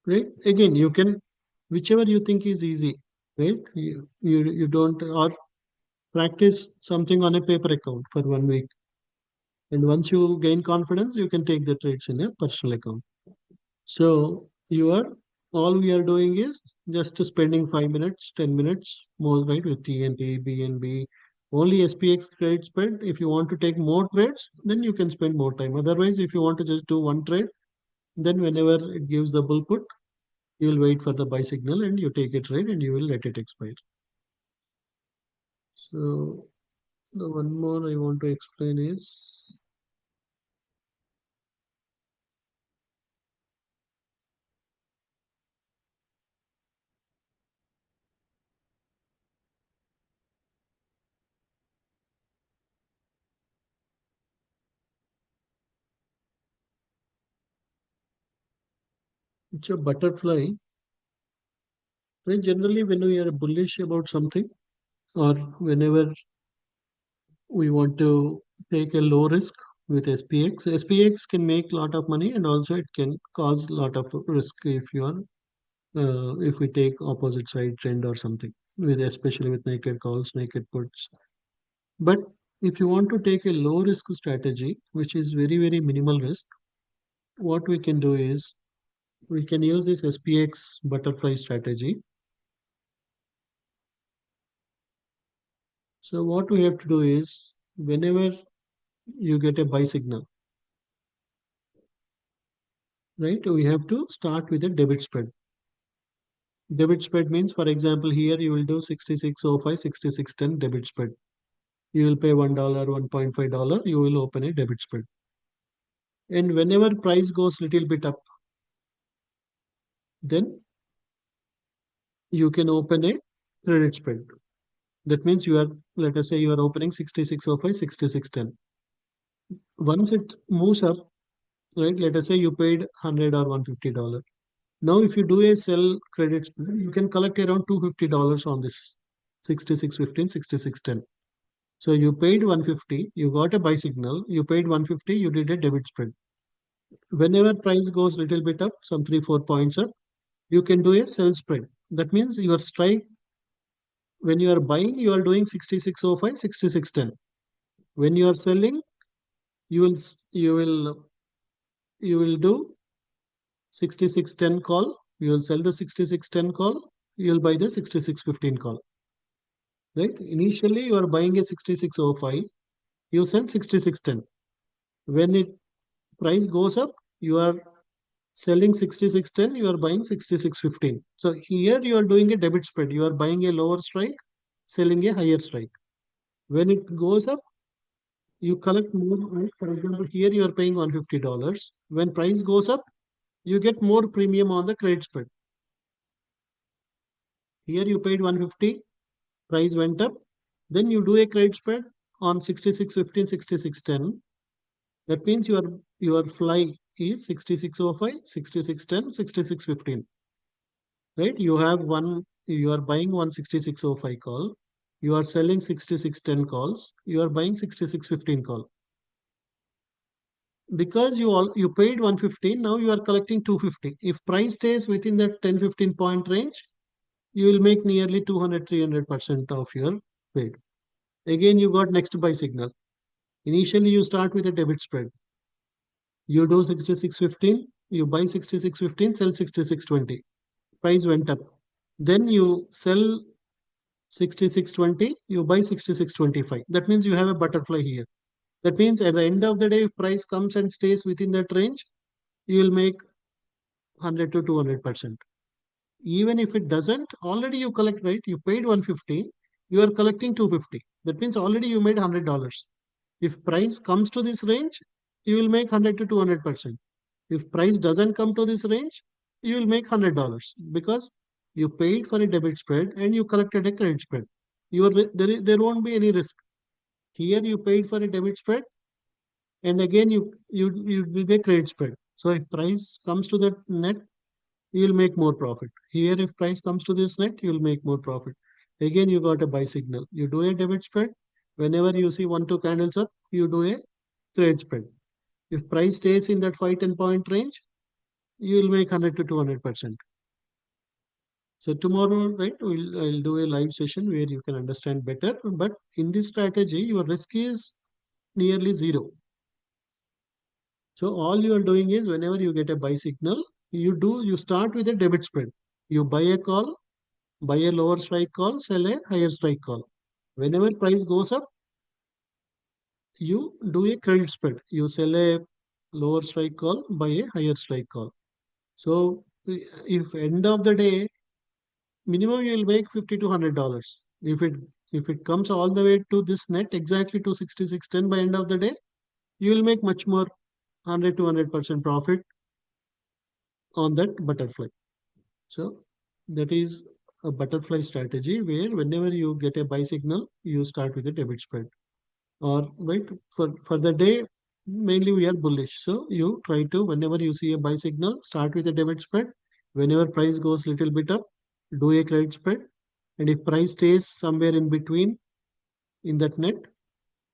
Right? Again, you can whichever you think is easy, right? You don't or practice something on a paper account for 1 week. And once you gain confidence, you can take the trades in a personal account. So all we are doing is just spending 5 minutes, 10 minutes more, right, with TNT, BNB, only SPX credit spread. If you want to take more trades, then you can spend more time. Otherwise, if you want to just do one trade, then whenever it gives the bull put, you will wait for the buy signal and you take a trade and you will let it expire. So the one more I want to explain is it's a butterfly. Right? Generally, when we are bullish about something or whenever we want to take a low risk with SPX. SPX can make a lot of money and also it can cause a lot of risk if we take opposite side trend or something with especially with naked calls, naked puts. But if you want to take a low risk strategy, which is very minimal risk, what we can do is we can use this SPX butterfly strategy. So what we have to do is whenever you get a buy signal, right? We have to start with a debit spread. Debit spread means, for example, here you will do 66.05, 66.10 debit spread. You will pay $1, $1.5, you will open a debit spread. And whenever price goes little bit up, then you can open a credit spread. That means let us say you are opening 66.05, 66.10. Once it moves up, right, let us say you paid $100 or $150. Now, if you do a sell credit spread, you can collect around $250 on this 66.15, 66.10. So you paid 150, you got a buy signal, you paid 150, you did a debit spread. Whenever price goes little bit up, some 3-4 points up, you can do a sell spread. That means your strike When you are buying, you are doing 6605, 6610. When you are selling, you will you will do 6610 call. You will sell the 6610 call. You will buy the 6615 call. Right? Initially, you are buying a 6605. You sell 6610. When it price goes up, you are selling 6610. You are buying 6615. So here you are doing a debit spread. You are buying a lower strike, selling a higher strike. When it goes up, you collect more, right? For example, here you are paying $150. When price goes up, you get more premium on the credit spread. Here you paid 150, price went up. Then you do a credit spread on 6615, 6610. That means your fly is 6605, 6610, 6615. Right? You have one, you are buying 16605 call. You are selling 6610 calls. You are buying 6615 call. Because you paid 115, now you are collecting 250. If price stays within that 10-15 point range, you will make nearly 200-300% of your paid. Again, you got next buy signal. Initially, you start with a debit spread. You do 6615, you buy 6615, sell 6620. Price went up. Then you sell 6620, you buy 6625. That means you have a butterfly here. That means at the end of the day, if price comes and stays within that range, you will make 100 to 200%. Even if it doesn't, already you collect, right? You paid 150, you are collecting 250. That means already you made $100. If price comes to this range, you will make 100 to 200%. If price doesn't come to this range, you will make $100 because you paid for a debit spread and you collected a credit spread. There won't be any risk. Here you paid for a debit spread and again you did a credit spread. So if price comes to that net, you will make more profit. Here, if price comes to this net, you will make more profit. Again, you got a buy signal. You do a debit spread. Whenever you see 1, 2 candles up, you do a trade spread. If price stays in that 5-10 point range, you will make 100 to 200%. So tomorrow, right, I'll do a live session where you can understand better. But in this strategy, your risk is nearly zero. So all you are doing is whenever you get a buy signal, you start with a debit spread. You buy a call, buy a lower strike call, sell a higher strike call. Whenever price goes up, you do a credit spread. You sell a lower strike call, buy a higher strike call. So if end of the day, minimum you will make $50 to $100. If it comes all the way to this net exactly to 6610 by end of the day, you will make much more 100 to 100% profit on that butterfly. So that is a butterfly strategy where whenever you get a buy signal, you start with a debit spread. Or right for the day, mainly we are bullish. So you try to whenever you see a buy signal, start with a debit spread. Whenever price goes little bit up, do a credit spread. And if price stays somewhere in between in that net,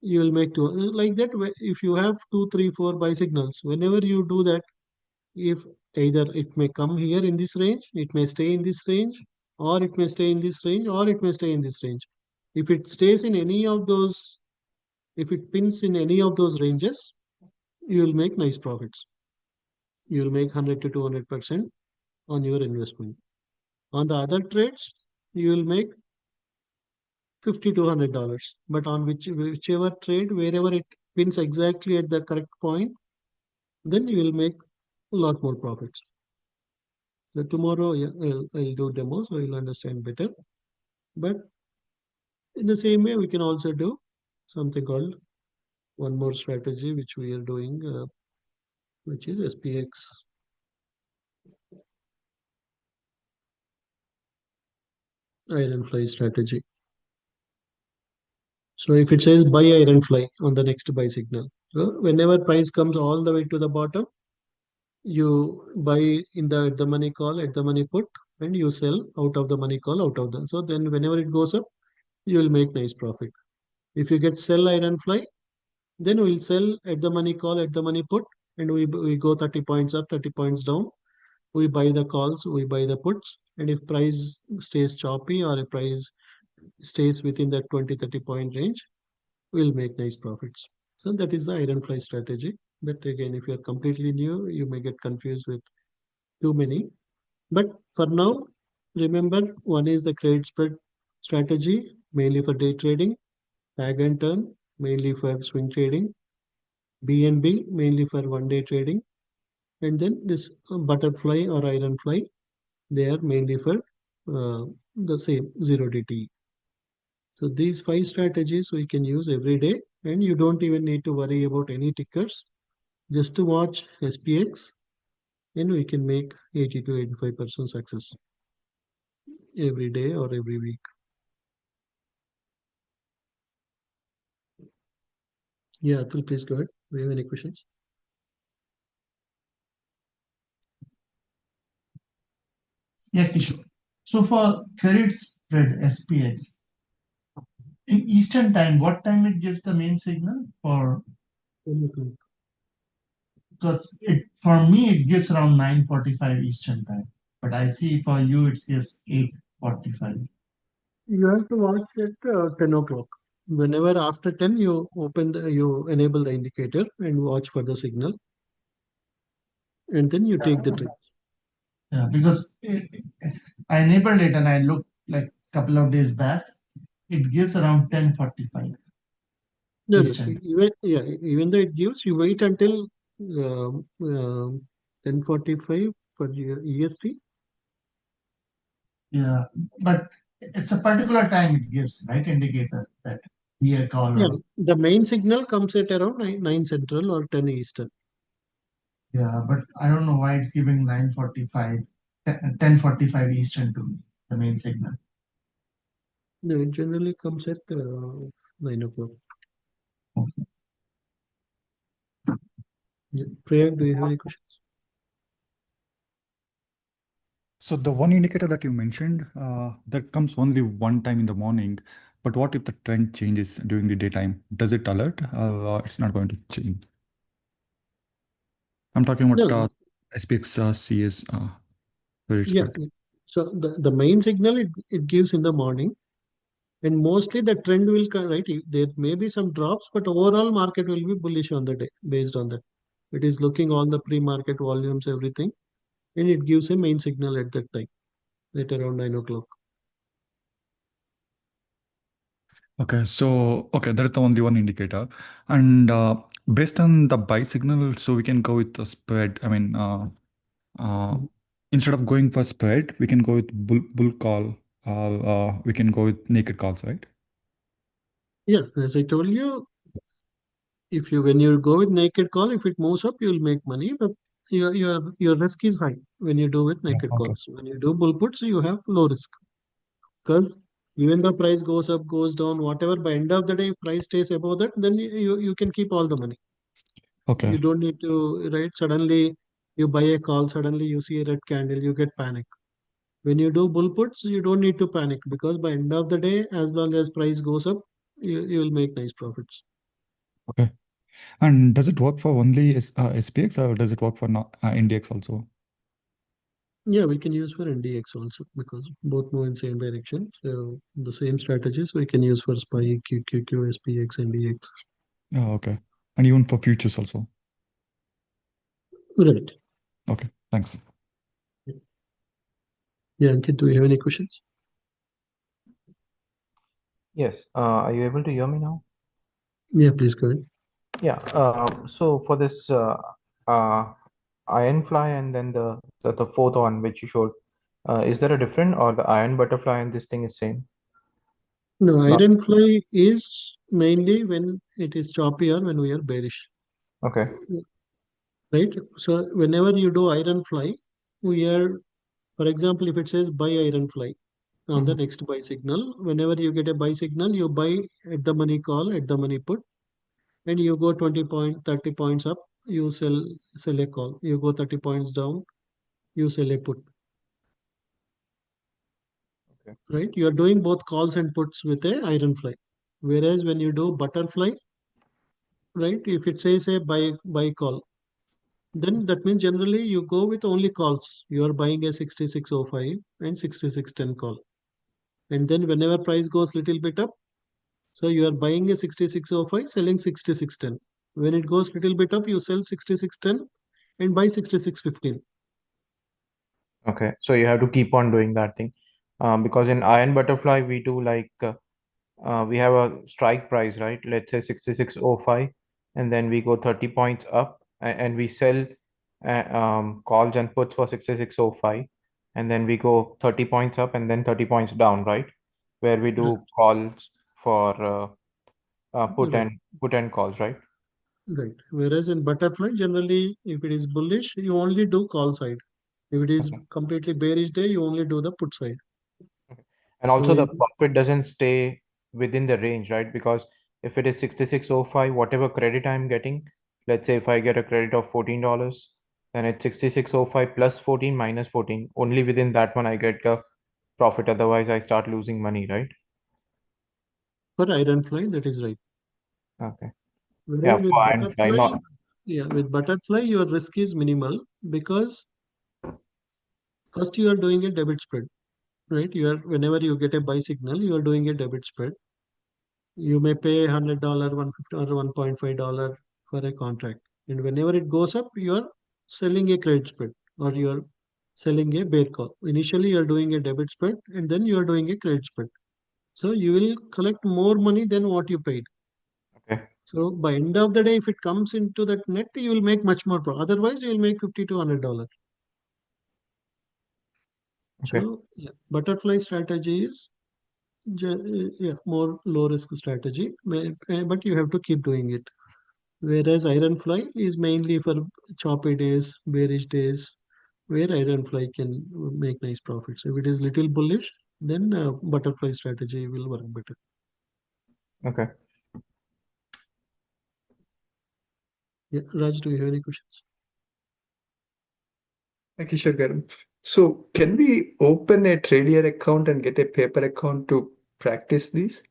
you will make two like that. If you have 2, 3, 4 buy signals, whenever you do that, if either it may come here in this range, it may stay in this range, or it may stay in this range, or it may stay in this range. If it stays in any of those, if it pins in any of those ranges, you will make nice profits. You will make 100 to 200% on your investment. On the other trades, you will make $50 to $100. But on whichever trade, wherever it pins exactly at the correct point, then you will make a lot more profits. So tomorrow, yeah, I'll do demo so you'll understand better. But in the same way, we can also do something called one more strategy which we are doing, which is SPX iron fly strategy. So if it says buy iron fly on the next buy signal, so whenever price comes all the way to the bottom, you buy in the at the money call, at the money put, and you sell out of the money call, out of the. So then whenever it goes up, you will make nice profit. If you get sell iron fly, then we'll sell at the money call, at the money put, and we go 30 points up, 30 points down. We buy the calls, we buy the puts, and if price stays choppy or if price stays within that 20-30 point range, we'll make nice profits. So that is the iron fly strategy. But again, if you're completely new, you may get confused with too many. But for now, remember, one is the credit spread strategy, mainly for day trading, tag and turn, mainly for swing trading, BNB, mainly for one day trading, and then this butterfly or iron fly, they are mainly for the same 0DT. So these five strategies we can use every day, and you don't even need to worry about any tickers. Just to watch SPX, and we can make 80 to 85% success every day or every week. Yeah, Atul, please go ahead. Do you have any questions? Yeah, Kishore. So for credit spread SPX, in Eastern time, what time it gives the main signal for? 10 o'clock. Because it for me it gives around 9:45 Eastern time, but I see for you it gives 8:45. You have to watch at 10 o'clock. Whenever after 10, you enable the indicator and watch for the signal, and then you take the trade. Yeah, because I enabled it and I looked like a couple of days back. It gives around 10:45 No, no. Eastern. Even yeah, even though it gives, you wait until 10:45 for your EST. Yeah, but it's a particular time it gives, right? Indicator that we are call Yeah, or the main signal comes at around 9 Central or 10 Eastern. yeah, but I don't know why it's giving 9:45, 10:45 Eastern to me, the main signal. No, it generally comes at 9 o'clock. Yeah. Priyank, do you have any questions? So the one indicator that you mentioned, that comes only one time in the morning, but what if the trend changes during the daytime? Does it alert? It's not going to change. I'm talking about No, SPX CS credit yeah. spread. So the main signal it gives in the morning, and mostly the trend will come, right? There may be some drops, but overall market will be bullish on the day based on that. It is looking all the pre-market volumes, everything, and it gives a main signal at that time, at around 9 o'clock. Okay, so okay, that's the only one indicator, and based on the buy signal, so we can go with the spread. I mean, uh, Mhm. instead of going for spread, we can go with bull call. We can go with naked calls, right? Yeah, as I told you, if you when you go with naked call, if it moves up, you'll make money, but your risk is high when you do with Yeah. naked Okay. calls. When you do bull puts, you have low risk. Because even the price goes up, goes down, whatever, by end of the day, if price stays above that, then you can keep all the money. Okay. You don't need to, right? Suddenly you buy a call, suddenly you see a red candle, you get panic. When you do bull puts, you don't need to panic because by end of the day, as long as price goes up, you will make nice profits. Okay. And does it work for only SPX or does it work for NDX also? Yeah, we can use for NDX also because both move in same direction. So the same strategies we can use for SPY, QQQ, SPX, NDX. Oh, okay. And even for futures also. Right. Okay, thanks. Yeah, Ankit, do you have any questions? Yes. Are you able to hear me now? Yeah, please go ahead. Yeah. So for this uh, iron fly and then the fourth one which you showed, is there a different or the iron butterfly and this thing is same? No, Not iron fly is mainly when it is choppy or when we are bearish, okay. right? So whenever you do iron fly, we are, for example, if it says buy iron fly on the Mhm. next buy signal, whenever you get a buy signal, you buy at the money call, at the money put, and you go 20 point, 30 points up, you sell a call. You go 30 points down, you sell a put, Okay. right? You are doing both calls and puts with a iron fly. Whereas when you do butterfly, right, if it says a buy call, then that means generally you go with only calls. You are buying a 6605 and 6610 call. And then whenever price goes little bit up, so you are buying a 66.05, selling 66.10. When it goes little bit up, you sell 66.10 and buy 66.15. Okay, so you have to keep on doing that thing. Because in iron butterfly, we do like we have a strike price, right? Let's say 66.05, and then we go 30 points up and we sell calls and puts for 66.05, and then we go 30 points up and then 30 points down, right? Where we do calls for Right. put and calls, right? Right. Whereas in butterfly, generally, if it is bullish, you only do call side. If it is Okay. completely bearish day, you only do the put side. Okay. And So also the if profit doesn't stay within the range, right? Because if it is 66.05, whatever credit I'm getting, let's say if I get a credit of $14, then it's 66.05 plus 14 minus 14. Only within that one I get a profit. Otherwise, I start losing money, right? for iron fly, that is right. Okay. Yeah, Whereas for with iron fly, butterfly, not. yeah, with butterfly, your risk is minimal because first you are doing a debit spread, right? You are whenever you get a buy signal, you are doing a debit spread. You may pay $100, 150 or $1.5 for a contract. And whenever it goes up, you are selling a credit spread or you are selling a bear call. Initially, you are doing a debit spread and then you are doing a credit spread. So you will collect more money than what you paid. Okay. So by end of the day, if it comes into that net, you will make much more. Otherwise, you will make $50 to $100. Okay. So yeah, butterfly strategy is yeah, more low risk strategy, but you have to keep doing it. Whereas iron fly is mainly for choppy days, bearish days, where iron fly can make nice profits. If it is little bullish, then butterfly strategy will work better. Okay. Yeah, Raj, do you have any questions? Okay, sure, Garu. So can we open a Trader account and get a paper account to practice these?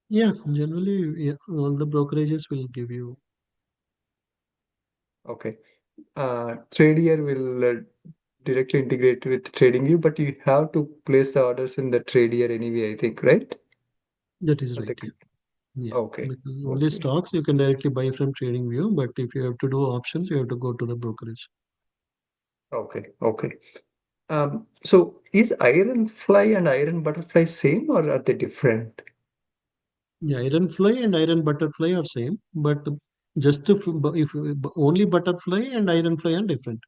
Yeah, generally, yeah, all the brokerages will give you. Okay. Trader will directly integrate with TradingView, but you have to place the orders in the Trader anyway, I think, right? That is Or right. the- Yeah. Yeah. Okay. Because only Okay. stocks you can directly buy from TradingView, but if you have to do options, you have to go to the brokerage. Okay. Okay. So is iron fly and iron butterfly same or are they different? Yeah, iron fly and iron butterfly are same, but just if only butterfly and iron fly are different.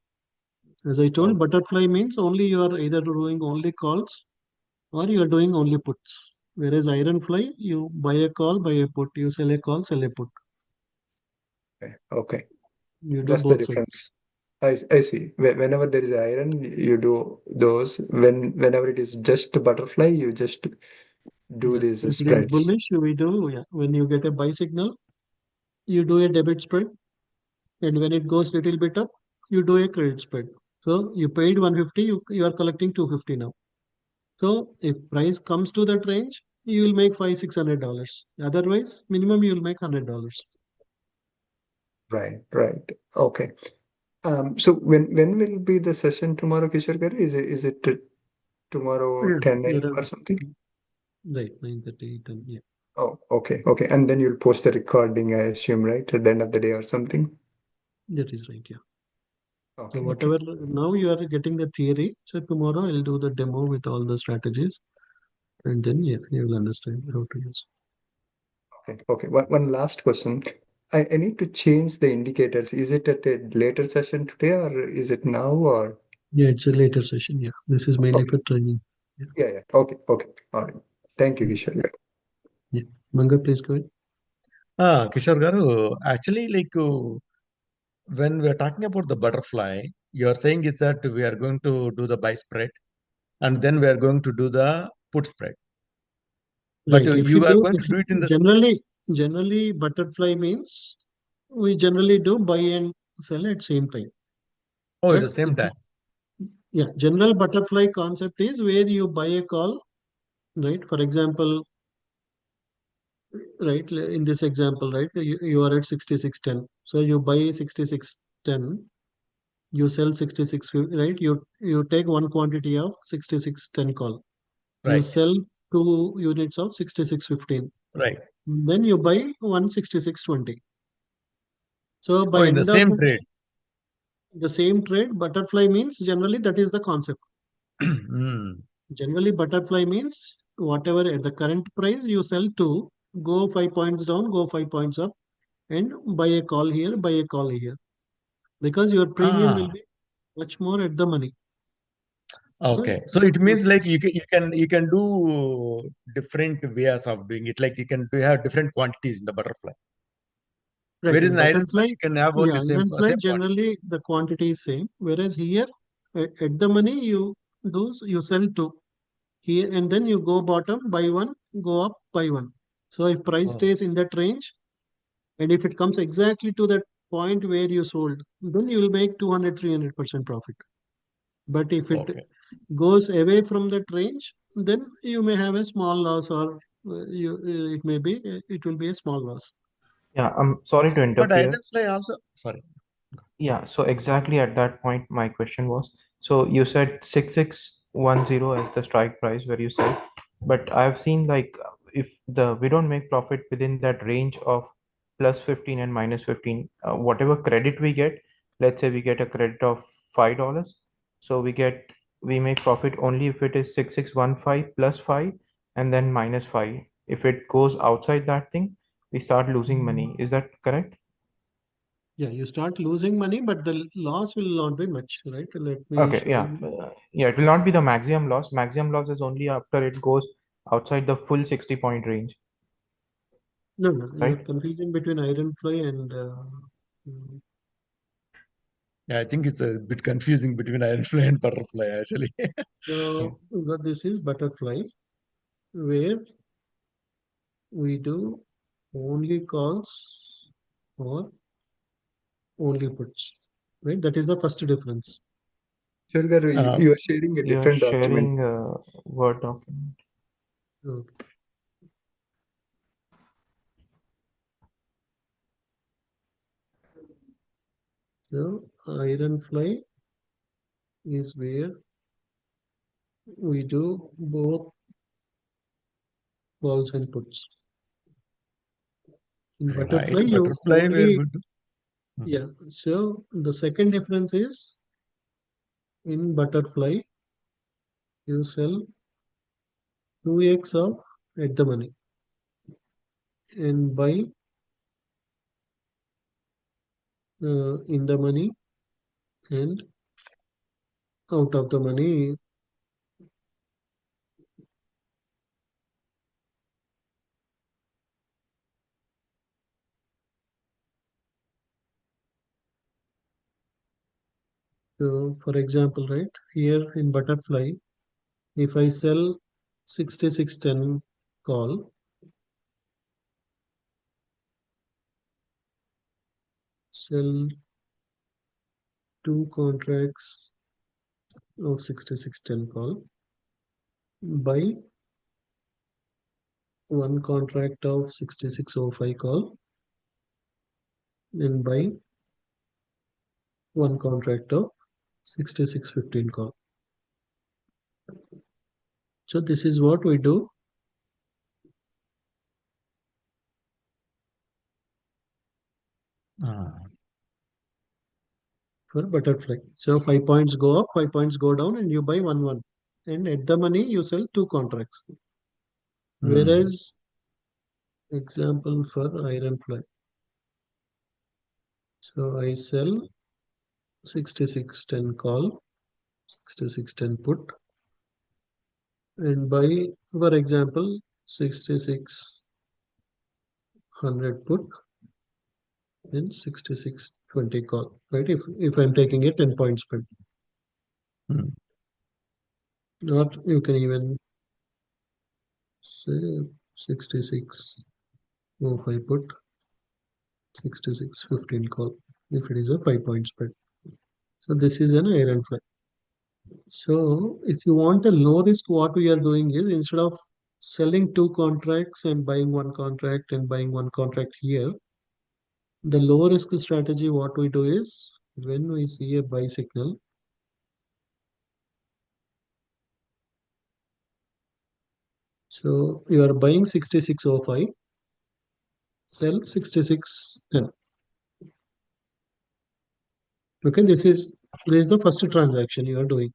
As I told, Oh, butterfly means only you are either doing only calls or you are doing only puts. Whereas iron fly, you buy a call, buy a put, you sell a call, sell a put. okay. Okay. You do That's the both sides. difference. I see. Whenever there is iron, you do those. Whenever it is just butterfly, you just do Yeah. these If it is spreads. bullish, we do, yeah. When you get a buy signal, you do a debit spread. And when it goes little bit up, you do a credit spread. So you paid 150, you are collecting 250 now. So if price comes to that range, you will make $500-600. Otherwise, minimum you will make $100. Right, right. Okay. So when will be the session tomorrow, Kishore Garu? Is it tomorrow Yeah, 10 a.m. yeah, or something? right, 9:30, 10, yeah, Oh, okay, okay. And then you'll post the recording, I assume, right? At the end of the day or something. that is right, yeah. So Okay, okay, whatever now you are getting the theory. So tomorrow I'll do the demo with all the strategies, and then yeah, you will understand how to use. okay, okay. One last question. I need to change the indicators. Is it at a later session today or is it now or? Yeah, it's a later session. Yeah, this is mainly Okay, for training. Yeah, yeah, yeah. Okay, okay. All right. Thank you, yeah, Kishore Garu. yeah. Manga, please go ahead. Kishore garu, actually, when we are talking about the butterfly, you are saying is that we are going to do the buy spread and then we are going to do the put spread. But Right. If you you are do, going to if do you, it in the generally butterfly means we generally do buy and sell at same time. at the But same if time. yeah, general butterfly concept is where you buy a call, right? For example, right, in this example, right, you are at 66.10. So you buy 66.10, you sell 66, right? You take one quantity of 66.10 call. You Right. sell 2 units of 66.15. Right. Then you buy 166.20. So by Oh, in the end of same trade. the same trade, butterfly means generally that is the concept. Hmm. Generally, butterfly means whatever at the current price you sell to, go 5 points down, go 5 points up, and buy a call here, buy a call here. Because your premium will Ah, be much more at the money. So okay. So it means like you can do different ways of doing it. Like you have different quantities in the butterfly. right, Whereas in in iron fly, butterfly, you can have yeah, only same iron fly same quantity. generally the quantity is same. Whereas here at the money you sell two here and then you go bottom buy one, go up buy one. So if price Oh, stays in that range, and if it comes exactly to that point where you sold, then you will make 200-300% profit. But if it okay. goes away from that range, then you may have a small loss, or it may be it will be a small loss. Yeah, I'm sorry to But interfere. iron fly also, sorry. Yeah, so exactly at that point, my question was, so you said 6610 as the strike price where you sell, but I've seen like if the we don't make profit within that range of plus 15 and minus 15, whatever credit we get, let's say we get a credit of $5, so we make profit only if it is 6615 plus 5 and then minus 5. If it goes outside that thing, we start losing money. Is that correct? Yeah, you start losing money, but the loss will not be much, right? Let me Okay, show yeah. you. Yeah, it will not be the maximum loss. Maximum loss is only after it goes outside the full 60-point range, No, no, you're right? confusing between iron fly and mm, Yeah, I think it's a bit confusing between iron fly and butterfly actually. Yeah. so what this is butterfly, where we do only calls or only puts, right? That is the first difference. Kishore garu, Uh, you are sharing a You're different document. sharing a Word document. Okay. So iron fly is where we do both calls and puts. In butterfly, right. you Butterfly where only, we do. yeah. So the second difference is in butterfly, you sell 2x of at the money and buy in the money and out of the money. So for example, right here in butterfly, if I sell 6610 call, sell two contracts of 6610 call, buy one contract of 6605 call, and buy one contract of 6615 call. So this is what we do Ah, for butterfly. So 5 points go up, 5 points go down, and you buy one. And at the money, you sell two contracts. hmm. Whereas, example for iron fly. So I sell 6610 call, 6610 put, and buy, for example, 6600 put and 6620 call, right? If I'm taking a 10 point spread. Hmm. Or you can even say 6605 put, 6615 call if it is a 5 point spread. So this is an iron fly. So if you want a low risk, what we are doing is instead of selling two contracts and buying one contract and buying one contract here, the low risk strategy, what we do is when we see a buy signal, So you are buying 66.05, sell 66.10. Okay, this is the first transaction you are doing.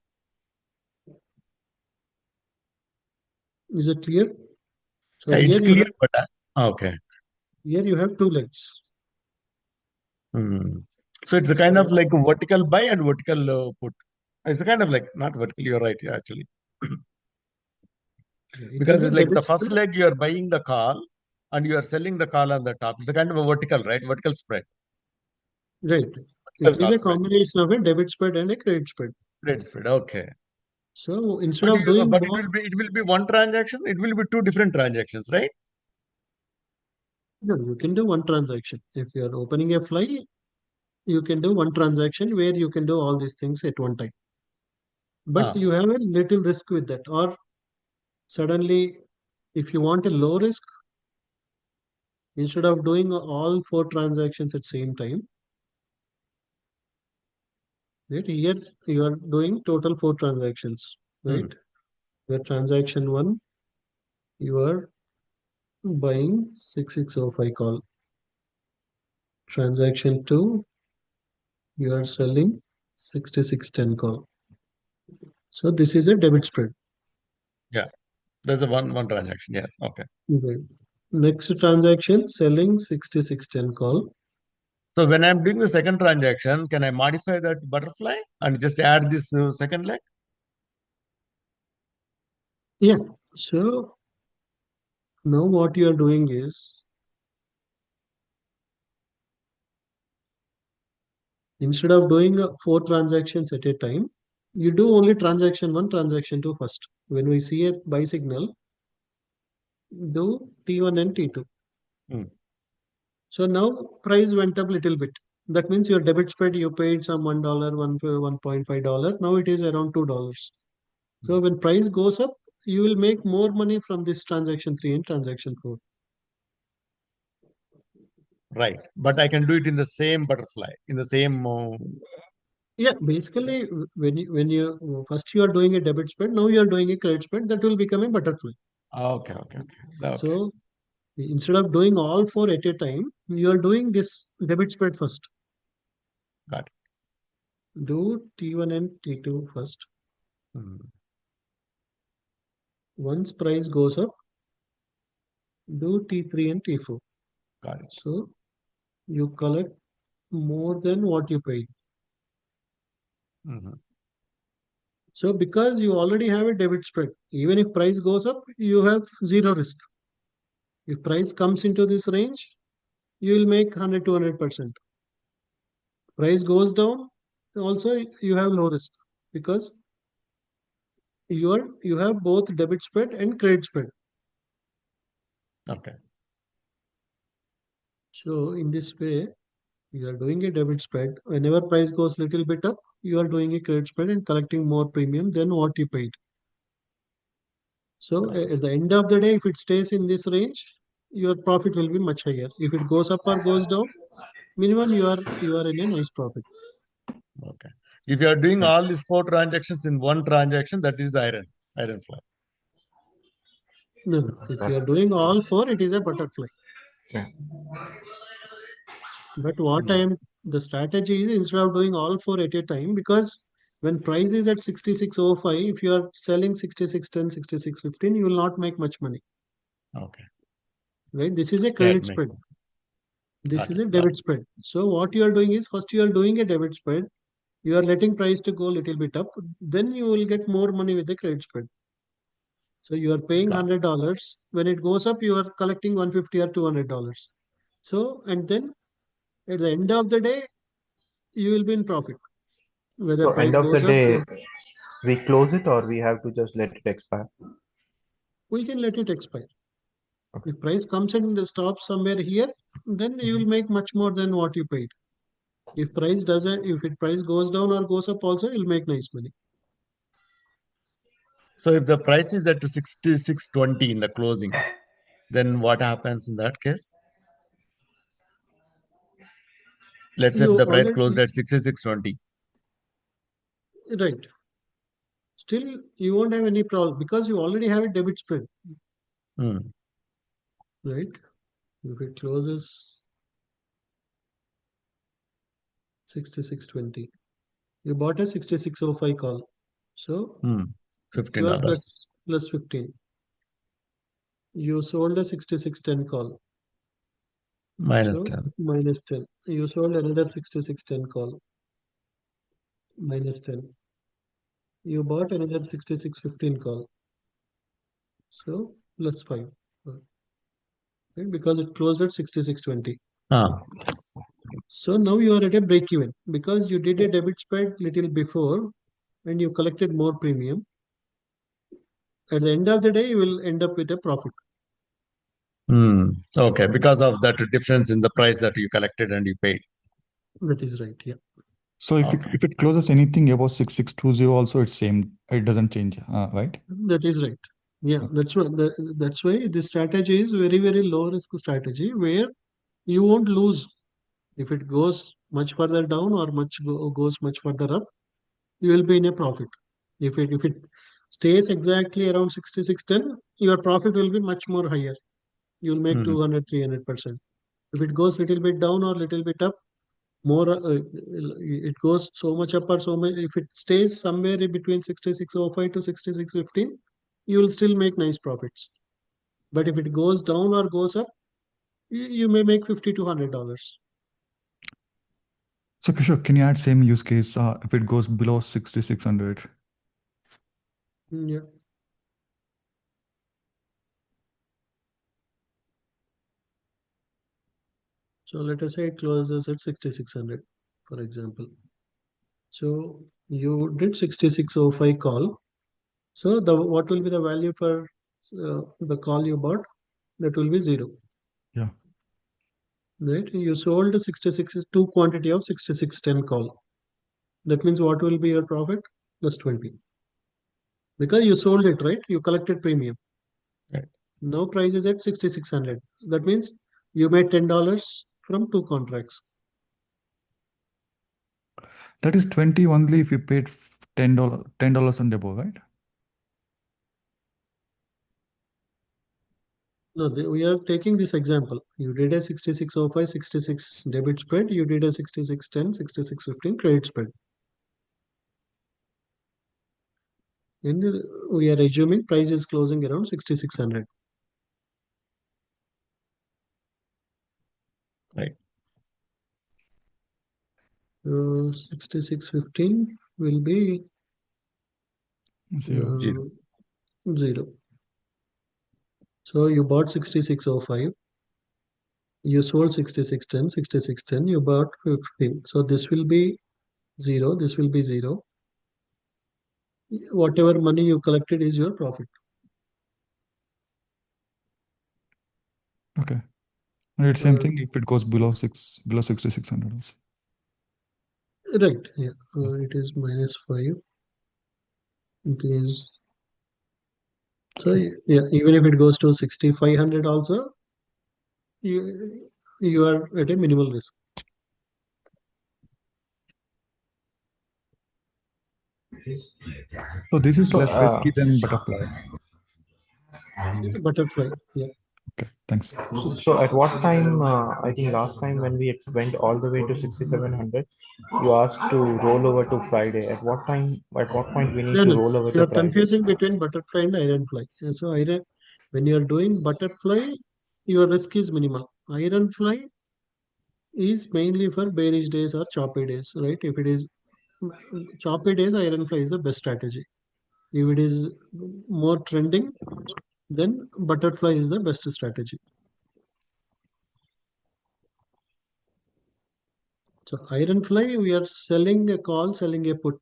Is it clear? So Yeah, here it's you clear, have but okay. two legs. Hmm. So it's a kind of like a vertical buy and vertical put. It's a kind of like not vertical. You're right, actually, It because is a it's like the debit first spread. leg you are buying the call and you are selling the call on the top. It's a kind of a vertical, right? Vertical spread, Right. It vertical is call a spread, combination of a debit spread and a credit spread. credit spread. Okay, So instead but of doing but both, it will be one transaction. It will be two different transactions, right? no, you can do one transaction. If you are opening a fly, you can do one transaction where you can do all these things at one time. But Ah, you have a little risk with that. Or suddenly, if you want a low risk, instead of doing all four transactions at same time, right, here you are doing total four transactions, hmm, right? Your transaction one, you are buying 6605 call. Transaction two, you are selling 6610 call. So this is a debit spread. yeah. There's a one transaction. Yes. Okay. Okay. Next transaction, selling 6610 call. So when I'm doing the second transaction, can I modify that butterfly and just add this second leg? Yeah. So now what you are doing is, instead of doing four transactions at a time, you do only transaction one, transaction two first. When we see a buy signal, do T1 and T2. Hmm. So now price went up little bit. That means your debit spread, you paid some $1, $1.5. Now it is around $2. So when price goes up, you will make more money from this transaction three and transaction four. Right. But I can do it in the same butterfly, in the same. Yeah, basically when you first you are doing a debit spread, now you are doing a credit spread, that will become a butterfly. Okay. Okay. So instead of doing all four at a time, you are doing this debit spread first. Got it. Do T1 and T2 first. Hmm. Once price goes up, do T3 and T4. Got it. So you collect more than what you paid. Hmm. So because you already have a debit spread, even if price goes up, you have zero risk. If price comes into this range, you will make 100 to 100%. Price goes down, also you have low risk because you have both debit spread and credit spread. Okay. So in this way, you are doing a debit spread. Whenever price goes little bit up, you are doing a credit spread and collecting more premium than what you paid. So at the end of the day, if it stays in this range, your profit will be much higher. If it goes up or goes down, minimum you are in a nice profit. Okay. If you are doing all these four transactions in one transaction, that is the iron fly. No, no. If you are doing all four, it is a butterfly. Yeah. But what the strategy is, instead of doing all four at a time, because when price is at 6605, if you are selling 6610, 6615, you will not make much money. Okay. Right? This is a Yeah, it credit makes spread. sense. This Got is it. a Got debit it. spread. So what you are doing is, first you are doing a debit spread. You are letting price to go a little bit up. Then you will get more money with the credit spread. So you are paying Got it. $100. When it goes up, you are collecting 150 or $200. So, and then at the end of the day, you will be in profit. Whether So end price of the goes up, day, we close it or we have to just let it expire? we can let it expire. Okay. If price comes and stops somewhere here, then you will make much more than what you paid. If price doesn't, if it price goes down or goes up also, you'll make nice money. So if the price is at 66.20 in the closing, then what happens in that case? Let's say You the price already, closed at 66.20. right. Still, you won't have any problem because you already have a debit spread. Hmm. right? If it closes 66.20, you bought a 66.05 call. So Hmm. you are $15. plus 15. You sold a 66.10 call. Minus So 10. minus 10. You sold another 66.10 call. Minus 10. You bought another 66.15 call. So plus 5. Right? Because it closed at 66.20. Ah. So now you are at a break even because you did a debit spread little before and you collected more premium. At the end of the day, you will end up with a profit. Hmm. Okay, because of that difference in the price that you collected and you paid. That is right. Yeah. So if Okay. if it closes anything above 6620 also it's same. It doesn't change, right? That is right. Yeah. Okay. That's why this strategy is very, very low risk strategy where you won't lose. If it goes much further down or goes much further up, you will be in a profit. If it stays exactly around 66.10, your profit will be much more higher. You'll make Hmm. 200, 300%. If it goes little bit down or little bit up, more it goes so much up or so much. If it stays somewhere in between 66.05 to 66.15, you will still make nice profits. But if it goes down or goes up, you may make $50 to $100. So Kishore, can you add same use case if it goes below 6600? Yeah. So let us say it closes at 6600, for example. So you did 66.05 call. So what will be the value for the call you bought? That will be 0. Yeah. Right? You sold a 2 quantity of 66.10 call. That means what will be your profit? Plus 20. Because you sold it, right? You collected premium. Right. Now price is at 6600. That means you made $10 from 2 contracts. That is 20 only if you paid $10 and above, right? No, we are taking this example. You did a 66.05, 66 debit spread. You did a 66.10, 66.15 credit spread. And we are assuming price is closing around 6600. Right. 66.15 will be Zero. 0. So you bought 66.05. You sold 66.10, 66.10. You bought 15. So this will be 0. This will be 0. Whatever money you collected is your profit. Okay. And it's same thing if it goes below 6600 also. Right. Yeah. It is minus 5. It is. So yeah, even if it goes to 6500 also, you are at a minimal risk. So this is So, less risky than butterfly. It's a butterfly. Yeah. Okay, thanks. so at what time? I think last time when we went all the way to 6700, you asked to roll over to Friday. At what time? At what point we need No, to no. roll over You to are Friday? confusing between butterfly and ironfly. So when you are doing butterfly, your risk is minimal. Ironfly is mainly for bearish days or choppy days, right? If it is choppy days, ironfly is the best strategy. If it is more trending, then butterfly is the best strategy. So ironfly, we are selling a call, selling a put.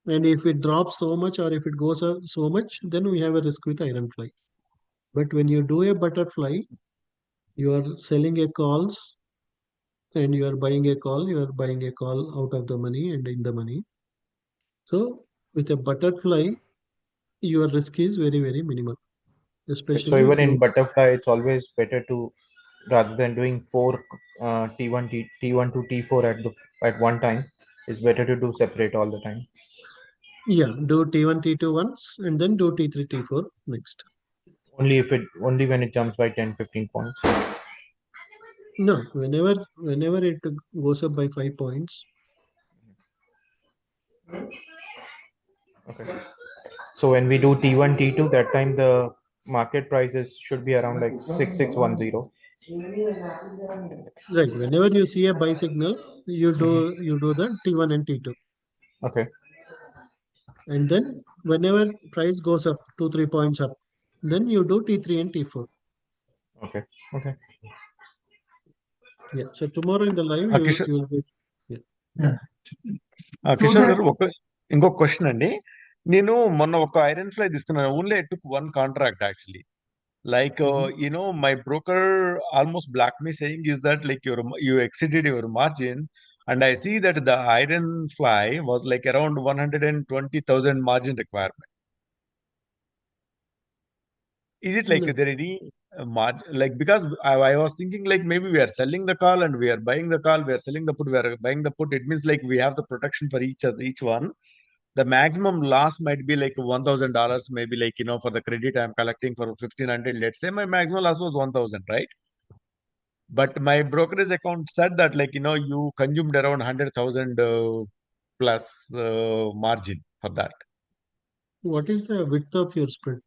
And if it drops so much or if it goes up so much, then we have a risk with ironfly. But when you do a butterfly, you are selling a calls and you are buying a call, you are buying a call out of the money and in the money. So with a butterfly, your risk is very, very minimal, So especially even if in you, butterfly, it's always better to rather than doing four T1 T1 to T4 at one time. It's better to do separate all the time. yeah, do T1, T2 once and then do T3, T4 next. Only when it jumps by 10-15 points. No, whenever it goes up by 5 points. Okay. So when we do T1, T2, that time the market prices should be around like 6610. Right. Whenever you see a buy signal, you do the T1 and T2. Okay. And then whenever price goes up 2-3 points up, then you do T3 and T4. Okay. Okay. Yeah. So tomorrow in the live, Kishore you will get. Yeah. Yeah. So Kishore that గారు ఇంకొక question అండి. నేను మొన్న ఒక iron fly తీసుకున్నాను. Only I took one contract actually. Like my broker almost blacked me, saying is that like you exceeded your margin, and I see that the iron fly was like around 120,000 margin requirement. Is it like No. there any like, because I was thinking like maybe we are selling the call and we are buying the call, we are selling the put, we are buying the put. It means like we have the protection for each one. The maximum loss might be like $1,000, maybe like, for the credit I'm collecting for 1,500. Let's say my maximum loss was 1,000, right? But my brokerage account said that like, you consumed around 100,000 plus margin for that. What is the width of your spread?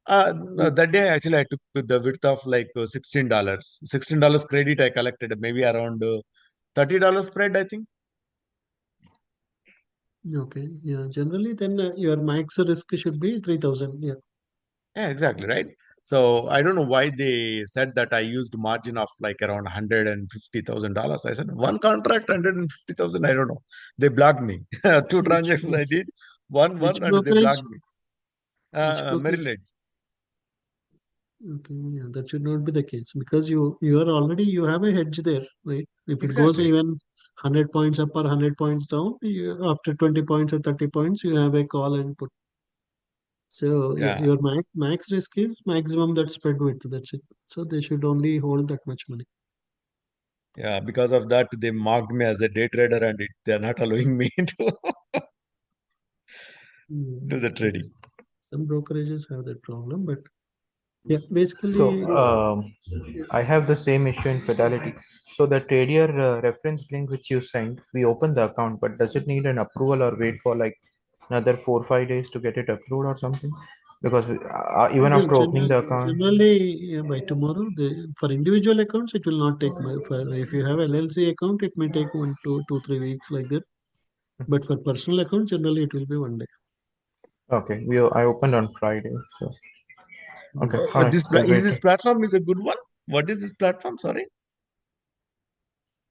That day actually I took the width of like $16. $16 credit I collected, maybe around $30 spread, I think. Okay. Yeah. Generally, then your max risk should be 3,000. Yeah. Yeah, exactly, right. So I don't know why they said that I used margin of like around $150,000. I said one contract 150,000. I don't know. They blocked me. Two transactions I did, one Which and they brokerage? blocked me. Which brokerage? Merrill Edge. Okay, yeah, that should not be the case because you are already you have a hedge there, right? If it goes Exactly. even 100 points up or 100 points down, after 20 points or 30 points, you have a call and put. So yeah, Yeah, your max risk is maximum that spread width. That's it. So they should only hold that much money. yeah. Because of that, they marked me as a day trader, and they're not allowing me to do the Mm, trading. some brokerages have that problem, but yeah, So basically, I have the same issue in Fidelity. So the trader reference link which you sent, we open the account, but does it need an approval or wait for like another 4 or 5 days to get it approved or something? Because even well, after opening the account, generally yeah, by tomorrow, for individual accounts, it will not take. For if you have LLC account, it may take 1 to 2 3 weeks like that. But for personal account, generally it will be 1 day. okay, I opened on Friday. So okay, Mm. all right, we'll wait. This platform is a good one. What is this platform? Sorry.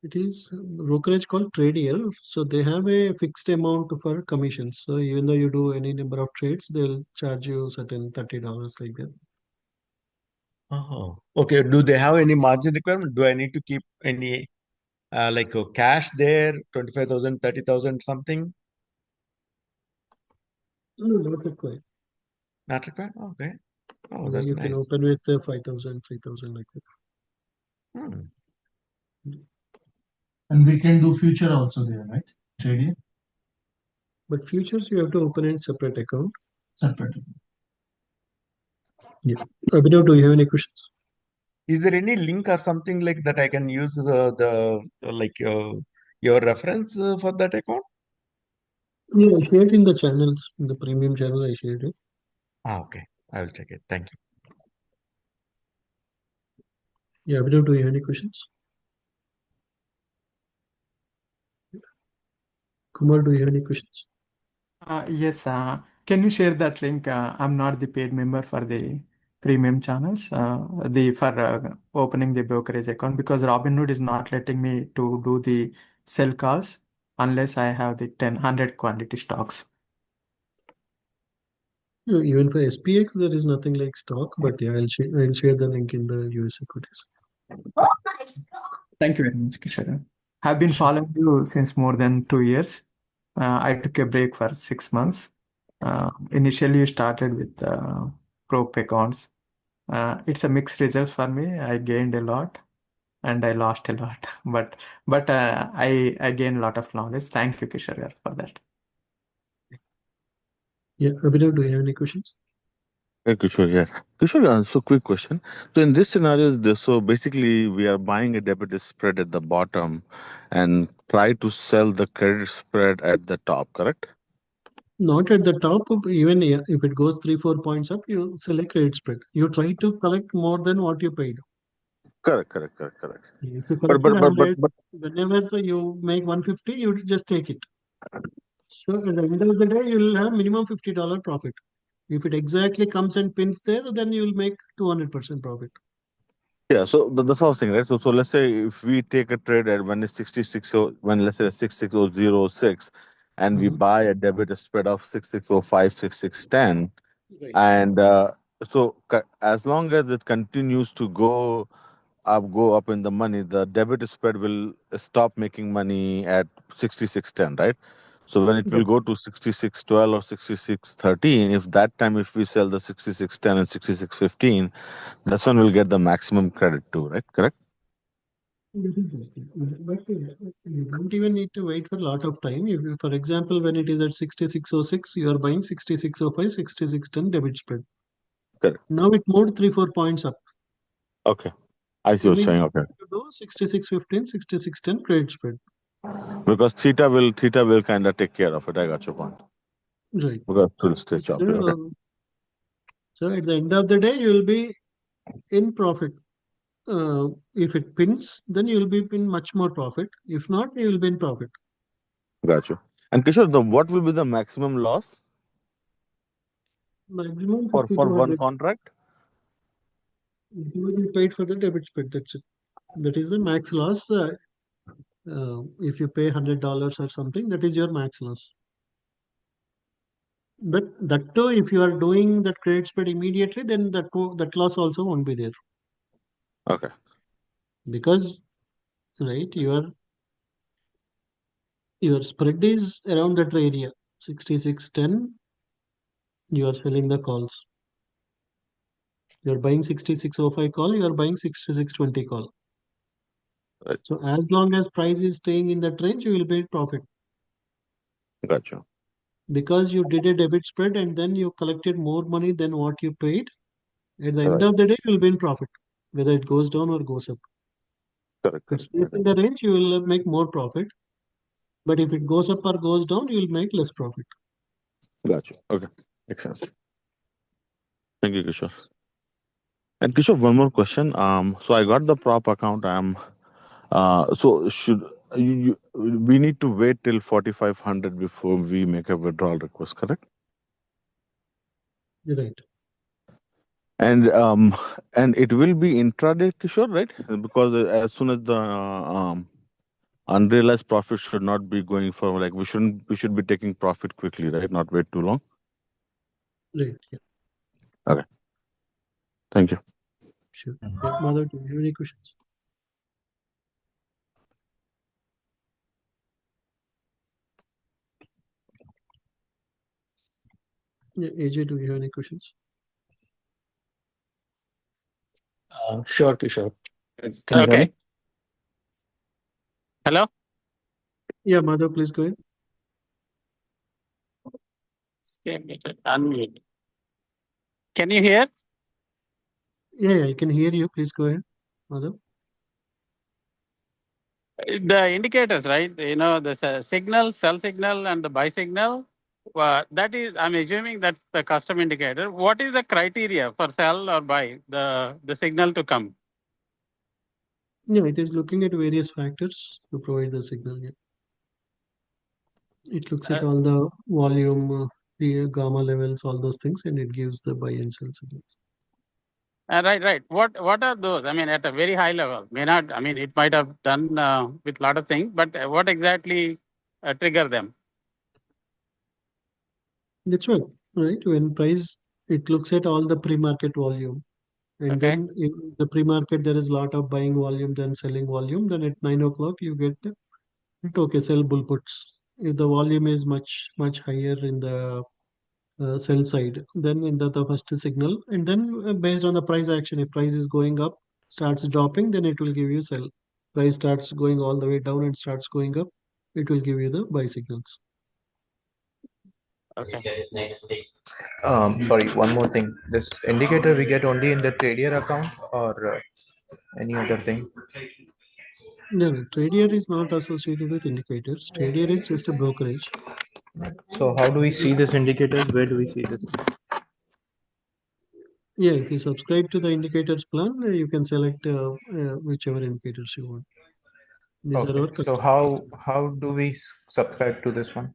It is brokerage called Tradier. So they have a fixed amount for commissions. So even though you do any number of trades, they'll charge you certain $30 like that. Oh, okay. Do they have any margin requirement? Do I need to keep any like cash there, 25,000, 30,000, something? No, not required. Not required? Okay. Oh, Yeah, that's you can nice. open with 5,000, 3,000 like that. Hmm. and we can do future also there, right? Trading But futures, you have to open a separate account. separate. Yeah. Abhinav, do you have any questions? Is there any link or something like that I can use the like your reference for that account? Yeah, I shared in the channels, in the premium channel, I shared it. Okay. I will check it. Thank you. Yeah, Abhinav, do you have any questions? Kumar, do you have any questions? Yes, can you share that link? I'm not the paid member for the premium channels, the for opening the brokerage account because Robinhood is not letting me to do the sell calls unless I have the 100 quantity stocks. No, even for SPX, there is nothing like stock, but yeah, I'll share the link in the US equities. Thank you very much, Kishore. I've been following you since more than 2 years. I took a break for 6 months. Initially, you started with prop accounts. It's a mixed results for me. I gained a lot and I lost a lot, but I gained a lot of knowledge. Thank you, Kishore, for that. Yeah, Abhinav, do you have any questions? Hey, Kishore, yeah. Kishore, so quick question. So in this scenario, so basically we are buying a debit spread at the bottom and try to sell the credit spread at the top, correct? Not at the top, even if it goes 3-4 points up, you select credit spread. You try to collect more than what you paid. Correct. If you But collected but but but 100, but whenever you make 150, you just take it. So at the end of the day, you'll have minimum $50 profit. If it exactly comes and pins there, then you'll make 200% profit. yeah, so that's what I was saying, right? So let's say if we take a trade at when it's 66, so when let's say 66006, and we Mhm. buy a debit spread of 6605, 6610, Right. and so as long as it continues to go up in the money, the debit spread will stop making money at 6610, right? So when it will Right. go to 6612 or 6613, if that time if we sell the 6610 and 6615, that's when we'll get the maximum credit too, right? Correct? That is right. But you don't even need to wait for a lot of time. If you, for example, when it is at 6606, you are buying 6605, 6610 debit spread. Correct. Now it moved 3-4 points up. Okay. I see So what you're we saying. Okay. to do 6615, 6610 credit spread. Because theta will kind of take care of it. I got your point. Right. Because it will stay choppy. Okay. So at the end of the day, you will be in profit. If it pins, then you will be in much more profit. If not, you will be in profit. Got you. And Kishore, what will be the maximum loss Maximum for 50 to one 100. contract? You will be paid for the debit spread. That's it. That is the max loss. If you pay $100 or something, that is your max loss. But that too, if you are doing that credit spread immediately, then that loss also won't be there Okay. because right, your spread is around that area, 6610. You are selling the calls. You are buying 6605 call. You are buying 6620 call. Right. So as long as price is staying in that range, you will be in profit Got you. because you did a debit spread and then you collected more money than what you paid. At the end Right. of the day, you'll be in profit, whether it goes down or goes up. Correct. If it Correct. stays in the range, you will make more profit. But if it goes up or goes down, you will make less profit. Got you. Okay. Makes sense. Thank you, Kishore. And Kishore, one more question. So I got the prop account. So should we need to wait till 4500 before we make a withdrawal request, correct? Right. And it will be intraday, Kishore, right? Because as soon as the unrealized profit should not be going for, like, we should be taking profit quickly, right? Not wait too long. Right. Yeah. Okay. Thank you. Sure. Yeah. Madhav, do you have any questions? Yeah. AJ, do you have any questions? Sure, Kishore. Can you hear me? Okay. Hello? Yeah. Madhav, please go ahead. Stay muted. Unmute. Can you hear? Yeah. I can hear you. Please go ahead, Madhav. The indicators, right? You know, the signal, sell signal, and the buy signal. That is, I'm assuming that's the custom indicator. What is the criteria for sell or buy the signal to come? Yeah. It is looking at various factors to provide the signal. Yeah. It looks at all the volume, the gamma levels, all those things, and it gives the buy and sell signals. Right. What are those? I mean, at a very high level, may not. I mean, it might have done with a lot of things, but what exactly trigger them? That's right. When price, it looks at all the pre-market volume. And Okay. then in the pre-market, there is a lot of buying volume, then selling volume. Then at 9 o'clock, you get the okay, sell bull puts. If the volume is much higher in the sell side, then in the first signal, and then based on the price action, if price is going up, starts dropping, then it will give you sell. Price starts going all the way down and starts going up, it will give you the buy signals. Okay. Sorry, one more thing. This indicator we get only in the trader account or any other thing? No, no, Trader is not associated with indicators. Trader is just a brokerage. So how do we see this indicators? Where do we see this? Yeah, if you subscribe to the indicators plan, you can select whichever indicators you want. These are our Okay. So custom. how do we subscribe to this one?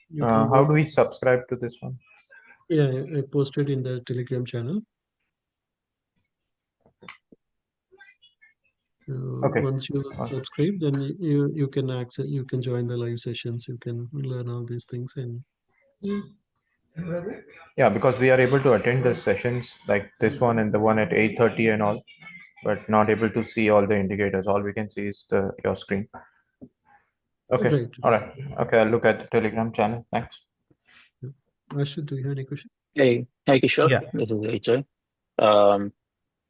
You can How go. do we subscribe to this one? Yeah, I posted in the Telegram channel. Okay. Once you subscribe, then you can access, you can join the live sessions, you can learn all these things, and Yeah, because we are able to attend the sessions like this one and the one at 8:30 and all, but not able to see all the indicators. All we can see is your screen. Okay. right. All right. Okay. I'll look at the Telegram channel. Thanks. Ashit, do you have any question? Hey, Kishore. Yeah. This is AJ.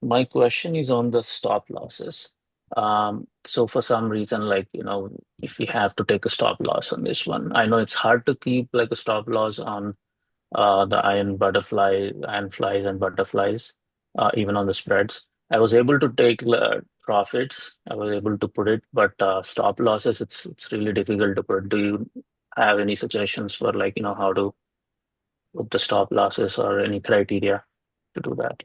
My question is on the stop losses. So for some reason, like, if we have to take a stop loss on this one, I know it's hard to keep like a stop loss on the iron flies and butterflies, even on the spreads. I was able to take profits. I was able to put it, but stop losses, it's really difficult to put. Do you have any suggestions for like, how to put the stop losses or any criteria to do that?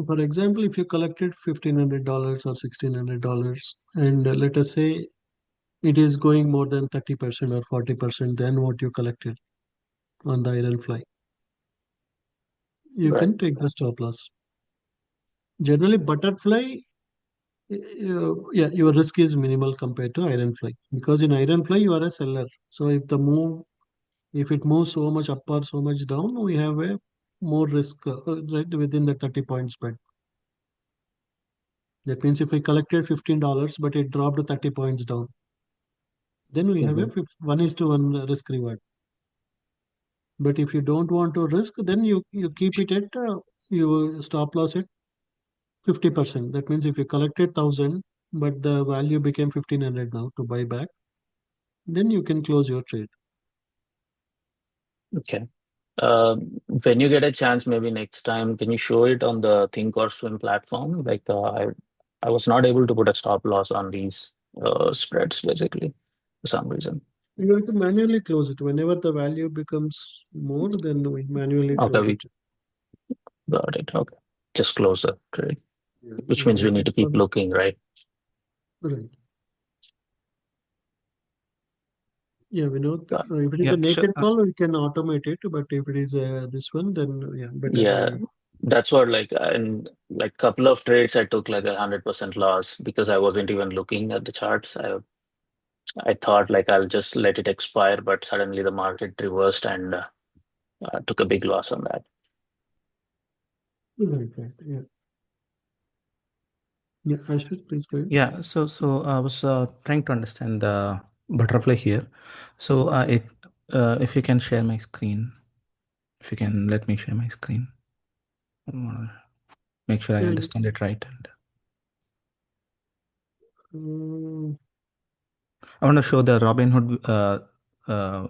For example, if you collected $1,500 or $1,600, and let us say it is going more than 30% or 40% than what you collected on the iron fly, you Right. can take the stop loss. Generally, butterfly, yeah, your risk is minimal compared to iron fly, because in iron fly you are a seller. So if it moves so much up or so much down, we have a more risk right within the 30 point spread. That means if we collected $15, but it dropped 30 points down, then we have a 1:1 risk reward. But if you don't want to risk, then you keep it at you stop loss at 50%. That means if you collected 1,000, but the value became 1,500 now to buy back, then you can close your trade. Okay. When you get a chance, maybe next time, can you show it on the Think or Swim platform? Like I was not able to put a stop loss on these spreads basically for some reason. You have to manually close it. Whenever the value becomes more, then we manually Okay, close we it. got it. Okay. Just close the trade, Yeah, which means we need to keep looking, right? Right. Yeah, we know if it is Yeah, a naked sure. call, we can automate it. But if it is this one, then yeah, better Yeah, manually. that's what like in like couple of trades I took like 100% loss because I wasn't even looking at the charts. I thought like I'll just let it expire, but suddenly the market reversed and took a big loss on that. Right, right. Yeah. Yeah, Ashwin, please go ahead. Yeah, so I was trying to understand the butterfly here. So if you can share my screen, if you can let me share my screen, I wanna make sure I Yeah, understand it right. And um, I want to show the Robinhood uh,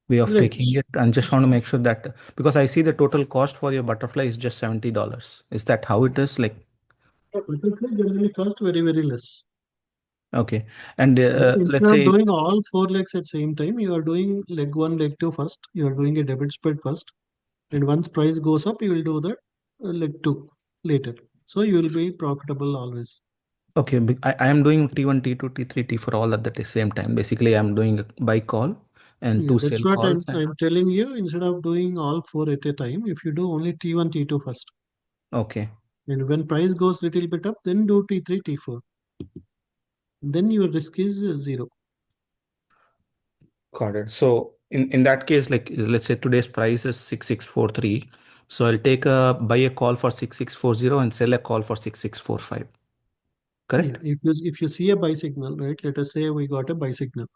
way of right. taking it, and just want to make sure that because I see the total cost for your butterfly is just $70. Is that how it is? Like, Butterfly generally cost very, very less. okay, and Instead let's of say, doing all four legs at same time, you are doing leg one, leg two first. You are doing a debit spread first, and once price goes up, you will do the leg two later. So you will be profitable always. okay, I am doing T1, T2, T3, T4 all at the same time. Basically, I'm doing a buy call and Yeah, two that's sell what calls. I'm telling you. Instead of doing all four at a time, if you do only T1, T2 first, Okay, and when price goes little bit up, then do T3, T4. Then your risk is zero. got it. So in that case, like let's say today's price is 6643. So I'll take a buy a call for 6640 and sell a call for 6645. Yeah, Correct? if you see a buy signal, right? Let us say we got a buy signal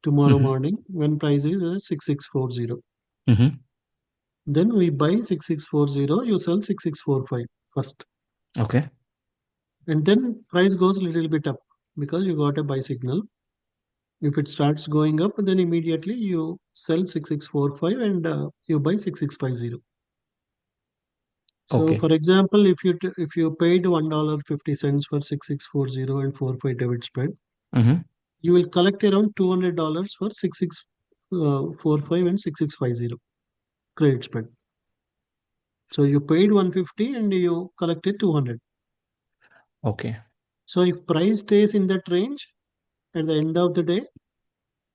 tomorrow Mm-hmm. morning when price is 6640. Mm-hmm. Then we buy 6640, you sell 6645 first. Okay. and then price goes a little bit up because you got a buy signal. If it starts going up, then immediately you sell 6645 and you buy 6650. So, Okay. for example, if you paid $1.50 for 6640 and 45 debit spread, Mm-hmm. you will collect around $200 for 6645 and 6650 credit spread. So you paid 150 and you collected 200. Okay. So if price stays in that range at the end of the day,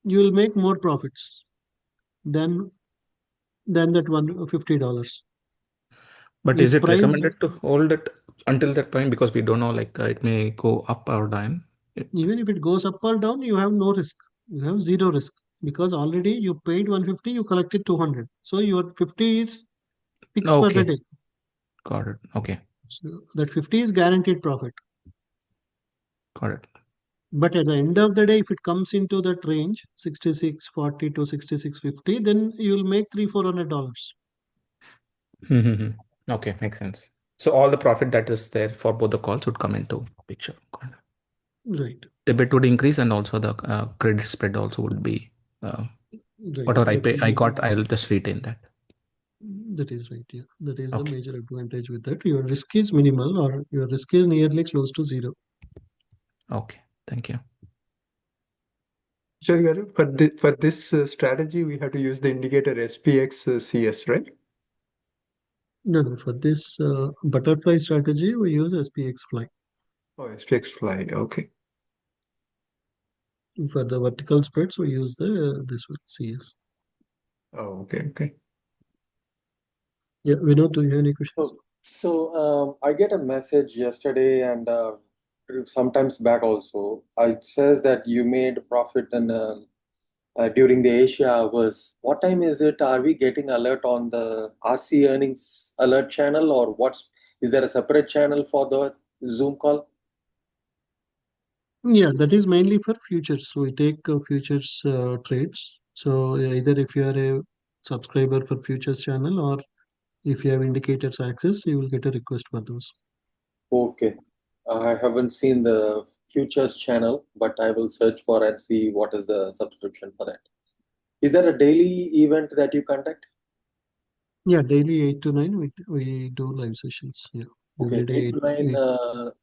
you will make more profits than that $150. But is If it price, recommended to hold it until that point because we don't know, like it may go up or down? even if it goes up or down, you have no risk. You have zero risk because already you paid 150, you collected 200. So your 50 is fixed for the Okay, day. got it. Okay, So that 50 is guaranteed profit. got it. But at the end of the day, if it comes into that range, 6640 to 6650, then you'll make $300-400. Okay, makes sense. So all the profit that is there for both the calls would come into picture. Got it. Right. Debit would increase and also the credit spread also would be Right. whatever I That pay, will I be, got, I'll just retain that. that is right. Yeah. That is the Okay. major advantage with that. Your risk is minimal or your risk is nearly close to zero. Okay. Thank you. Sure, Garu. For this strategy, we have to use the indicator SPX CS, right? No. For this butterfly strategy, we use SPX fly. Oh, SPX fly. Okay. For the vertical spreads, we use this one, CS. Oh, okay. Okay. Yeah. Vinod, do you have any questions? So I get a message yesterday and sometimes back also. It says that you made profit during the Asia hours. What time is it? Are we getting alert on the RC earnings alert channel, or is there a separate channel for the Zoom call? Yeah, that is mainly for futures. So we take futures trades. So either if you are a subscriber for futures channel or if you have indicators access, you will get a request for those. Okay. I haven't seen the futures channel, but I will search for and see what is the subscription for that. Is there a daily event that you conduct? Yeah, daily 8 to 9 we do live sessions. Yeah, Okay, every day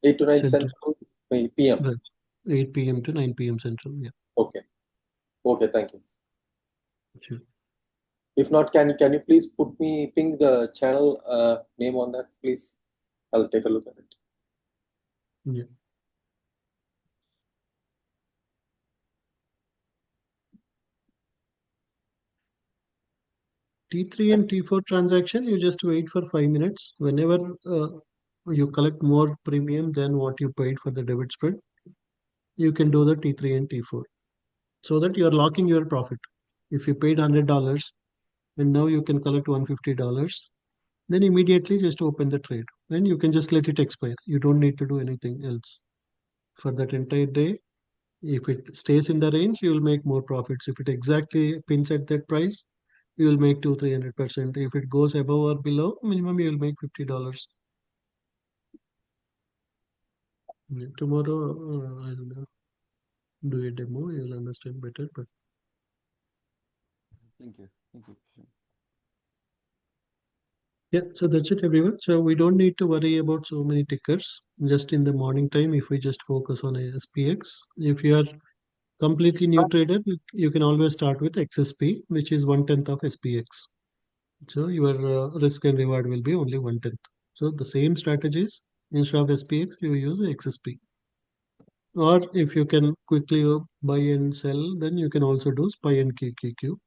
8 to 9 Central. Central PM. Right, 8 p.m. to 9 p.m. Central. Yeah, Okay. Okay, thank you. sure. If not, can you please ping the channel name on that, please? I'll take a look at it. Yeah. T3 and T4 transaction, you just wait for 5 minutes. Whenever you collect more premium than what you paid for the debit spread, you can do the T3 and T4 so that you are locking your profit. If you paid $100 and now you can collect $150, then immediately just open the trade and you can just let it expire. You don't need to do anything else for that entire day. If it stays in the range, you will make more profits. If it exactly pins at that price, you will make 200-300%. If it goes above or below, minimum you will make $50. Yeah, tomorrow I'll do a demo. You'll understand better. But Thank you. Thank you. yeah, so that's it, everyone. So we don't need to worry about so many tickers. Just in the morning time, if we just focus on a SPX, if you are completely new trader, you can always start with XSP, which is 1/10 of SPX. So your risk and reward will be only 1/10. So the same strategies, instead of SPX, you use XSP. Or if you can quickly buy and sell, then you can also do SPY and QQQ.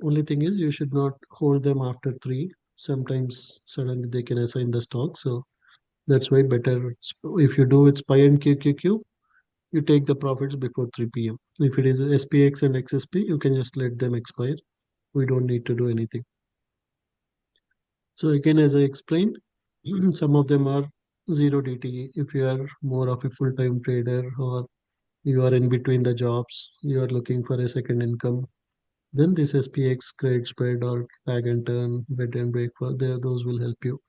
Only thing is you should not hold them after 3. Sometimes suddenly they can assign the stock. So that's why better if you do it SPY and QQQ, you take the profits before 3 p.m. If it is SPX and XSP, you can just let them expire. We don't need to do anything. So again, as I explained, some of them are zero DTE. If you are more of a full-time trader or you are in between the jobs, you are looking for a second income, then this SPX credit spread or tag and turn, bed and breakfast, those will help you.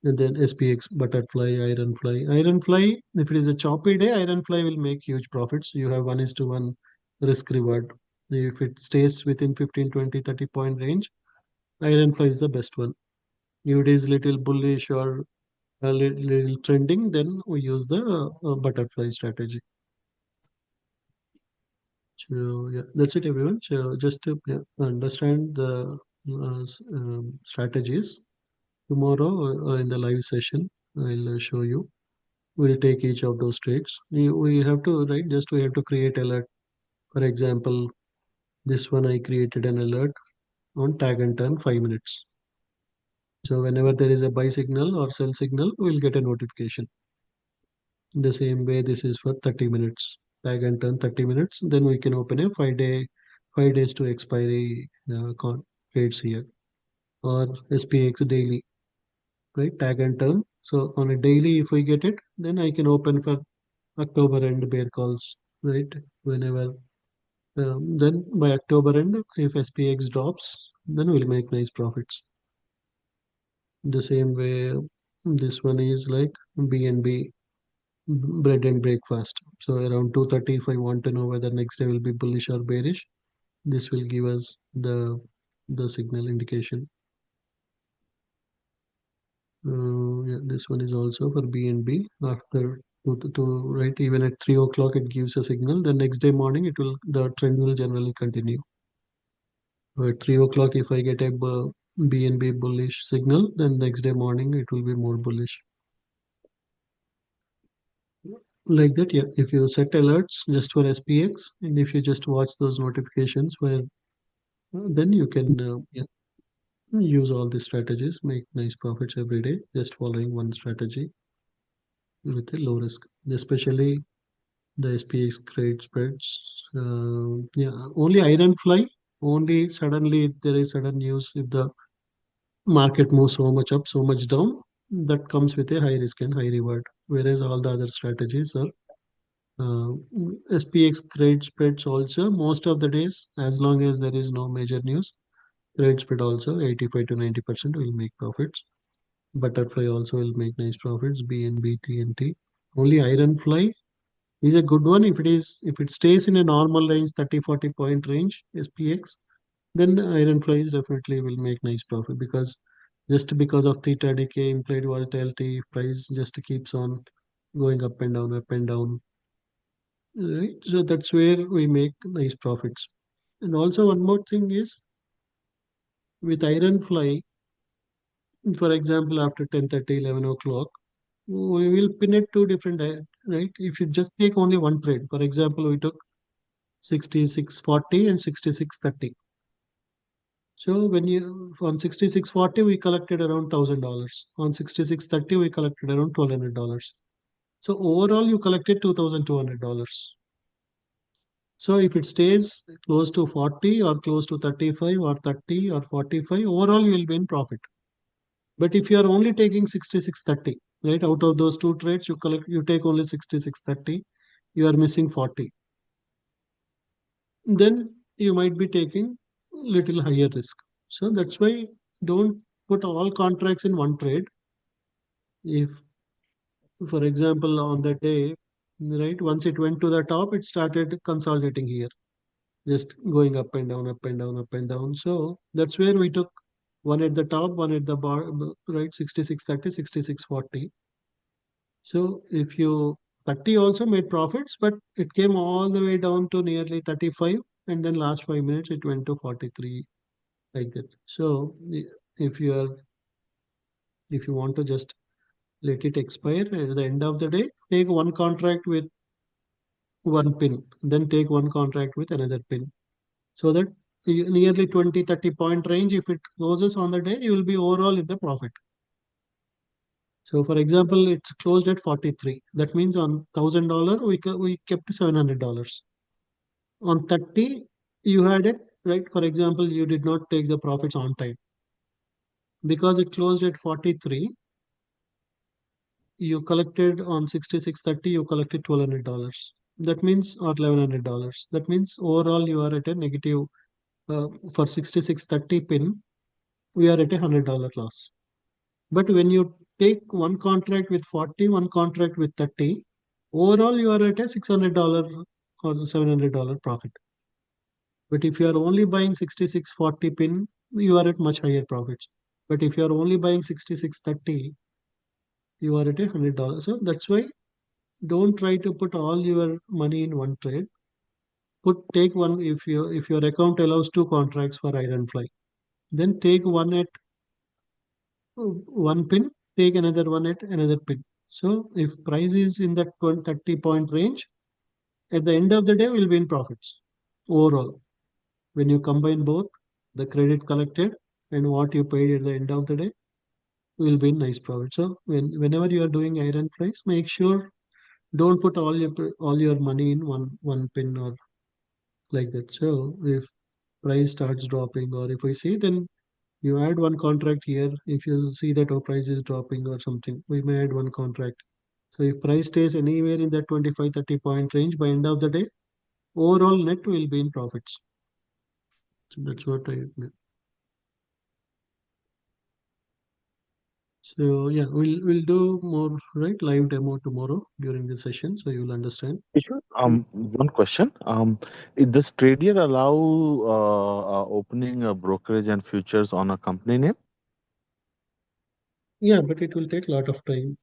And then SPX, butterfly, ironfly. Ironfly, if it is a choppy day, ironfly will make huge profits. You have 1:1 risk reward. If it stays within 15, 20, 30 point range, ironfly is the best one. If it is little bullish or a little trending, then we use the butterfly strategy. So yeah, that's it, everyone. So just to understand the strategies, tomorrow in the live session, I'll show you. We'll take each of those trades. We have to, right, just we have to create alert. For example, this one I created an alert on tag and turn 5 minutes. So whenever there is a buy signal or sell signal, we'll get a notification. In the same way, this is for 30 minutes. Tag and turn 30 minutes. Then we can open a 5 days to expiry trades here. Or SPX daily, right? Tag and turn. So on a daily, if we get it, then I can open for October end bear calls, right? Whenever then by October end, if SPX drops, then we'll make nice profits. The same way, this one is like BNB, bread and breakfast. So around 2:30, if I want to know whether next day will be bullish or bearish, this will give us the signal indication. Yeah, this one is also for BNB. After right, even at 3 o'clock, it gives a signal. The next day morning, the trend will generally continue. At 3 o'clock, if I get a BNB bullish signal, then next day morning it will be more bullish. Like that, yeah. If you set alerts just for SPX, and if you just watch those notifications, where then you can yeah, use all these strategies, make nice profits every day, just following one strategy with a low risk. Especially the SPX credit spreads. Yeah, only iron fly. Only suddenly there is sudden news if the market moves so much up, so much down, that comes with a high risk and high reward. Whereas all the other strategies are uh, SPX credit spreads also most of the days, as long as there is no major news, credit spread also 85 to 90% will make profits. Butterfly also will make nice profits. BNB, TNT. Only iron fly is a good one if it stays in a normal range, 30-40 point range, SPX, then the iron flies definitely will make nice profit, because just because of theta decay, implied volatility, price just keeps on going up and down, up and down. Right? So that's where we make nice profits. And also one more thing is, with iron fly, for example, after 10:30, 11 o'clock, we will pin it to different, right? If you just take only one trade, for example, we took 66.40 and 66.30. So when you on 66.40 we collected around $1,000. On 66.30 we collected around $1,200. So overall you collected $2,200. So if it stays close to 40 or close to 35 or 30 or 45, overall you will be in profit. But if you are only taking 66.30, right, out of those two trades you take only 66.30, you are missing 40. Then you might be taking little higher risk. So that's why don't put all contracts in one trade. If, for example, on the day, right, once it went to the top, it started consolidating here, just going up and down, up and down, up and down. So that's where we took one at the top, one at the bottom, right, 66.30, 66.40. So if you 30 also made profits, but it came all the way down to nearly 35, and then last 5 minutes it went to 43, like that. So if you are if you want to just let it expire at the end of the day, take one contract with one pin, then take one contract with another pin, so that nearly 20-30 point range, if it closes on the day, you will be overall in the profit. So for example, it's closed at 43. That means on $1,000 we kept $700. On 30 you had it, right? For example, you did not take the profits on time because it closed at 43. You collected on 66.30, you collected $1,200. That means, or $1,100. That means overall you are at a negative, for 66.30 pin, we are at $100 loss. But when you take one contract with 40, one contract with 30. Overall, you are at a $600 or $700 profit. But if you are only buying 6640 pin, you are at much higher profits. But if you are only buying 6630, you are at $100. So that's why don't try to put all your money in one trade. Take one if your account allows two contracts for iron fly. Then take one at one pin, take another one at another pin. So if price is in that 30 point range, at the end of the day, we'll be in profits overall. When you combine both the credit collected and what you paid at the end of the day, will be in nice profit. So whenever you are doing iron flies, make sure don't put all your money in one pin or like that. So if price starts dropping, or if we see, then you add one contract here. If you see that our price is dropping or something, we may add one contract. So if price stays anywhere in that 25-30 point range, by end of the day, overall net will be in profits. So that's what I meant. So yeah, we'll do more live demo tomorrow during the session, so you'll understand. Sure. One question. Does Trader allow opening a brokerage and futures on a company name? Yeah, but it will take a lot of time.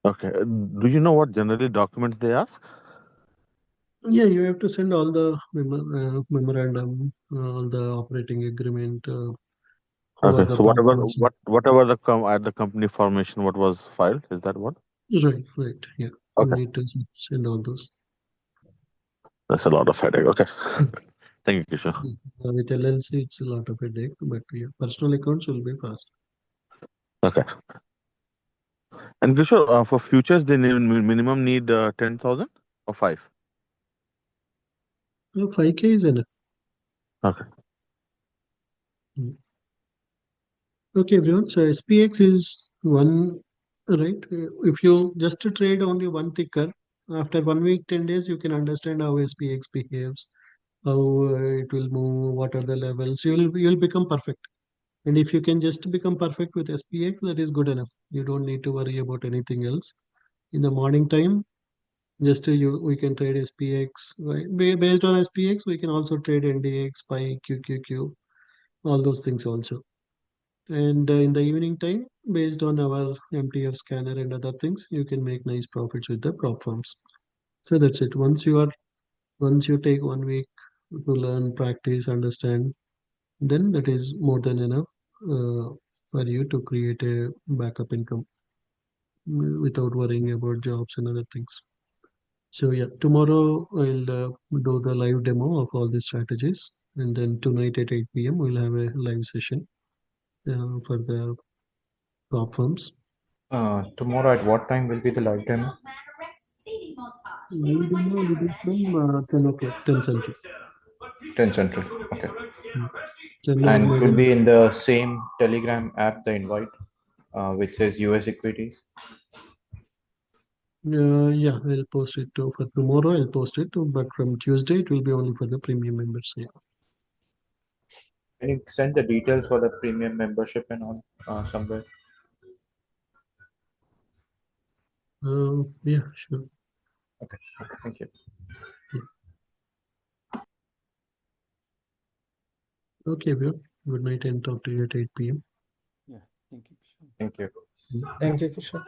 Okay. Do you know what generally documents they ask? Yeah, you have to send all the memorandum, all the operating agreement, who are Okay. the So partners. whatever at the company formation, what was filed, is that what? Right. Yeah, you Okay. need to send all those. That's a lot of headache. Okay. Thank you, Kishore. With LLC, it's a lot of headache, but yeah, personal accounts will be fast. Okay. And Kishore, for futures, they minimum need 10,000 or 5? 5K is enough. Okay. Okay, everyone. So SPX is one, right? If you just to trade only one ticker, after 1 week, 10 days, you can understand how SPX behaves, how it will move, what are the levels. You'll become perfect. And if you can just become perfect with SPX, that is good enough. You don't need to worry about anything else. In the morning time, we can trade SPX, right? Based on SPX, we can also trade NDX, SPY, QQQ, all those things also. And in the evening time, based on our MTF scanner and other things, you can make nice profits with the prop firms. So that's it. Once you take 1 week to learn, practice, understand, then that is more than enough for you to create a backup income without worrying about jobs and other things. So yeah, tomorrow I'll do the live demo of all these strategies, and then tonight at 8 p.m. we'll have a live session for the prop firms. Tomorrow at what time will be the live demo? Live demo will be from 10 o'clock, 10 Central. 10 Central. Okay. 10 or And it will maybe. be in the same Telegram app, the invite, which says US equities. Yeah, I'll post it for tomorrow. I'll post it, but from Tuesday it will be only for the premium members. Yeah. Can you send the details for the premium membership and all somewhere? Yeah, sure. Okay. Thank you. Yeah. Okay, everyone. Good night and talk to you at 8 p.m. Yeah. Thank you. Thank you. Mm. Thank you, Kishore.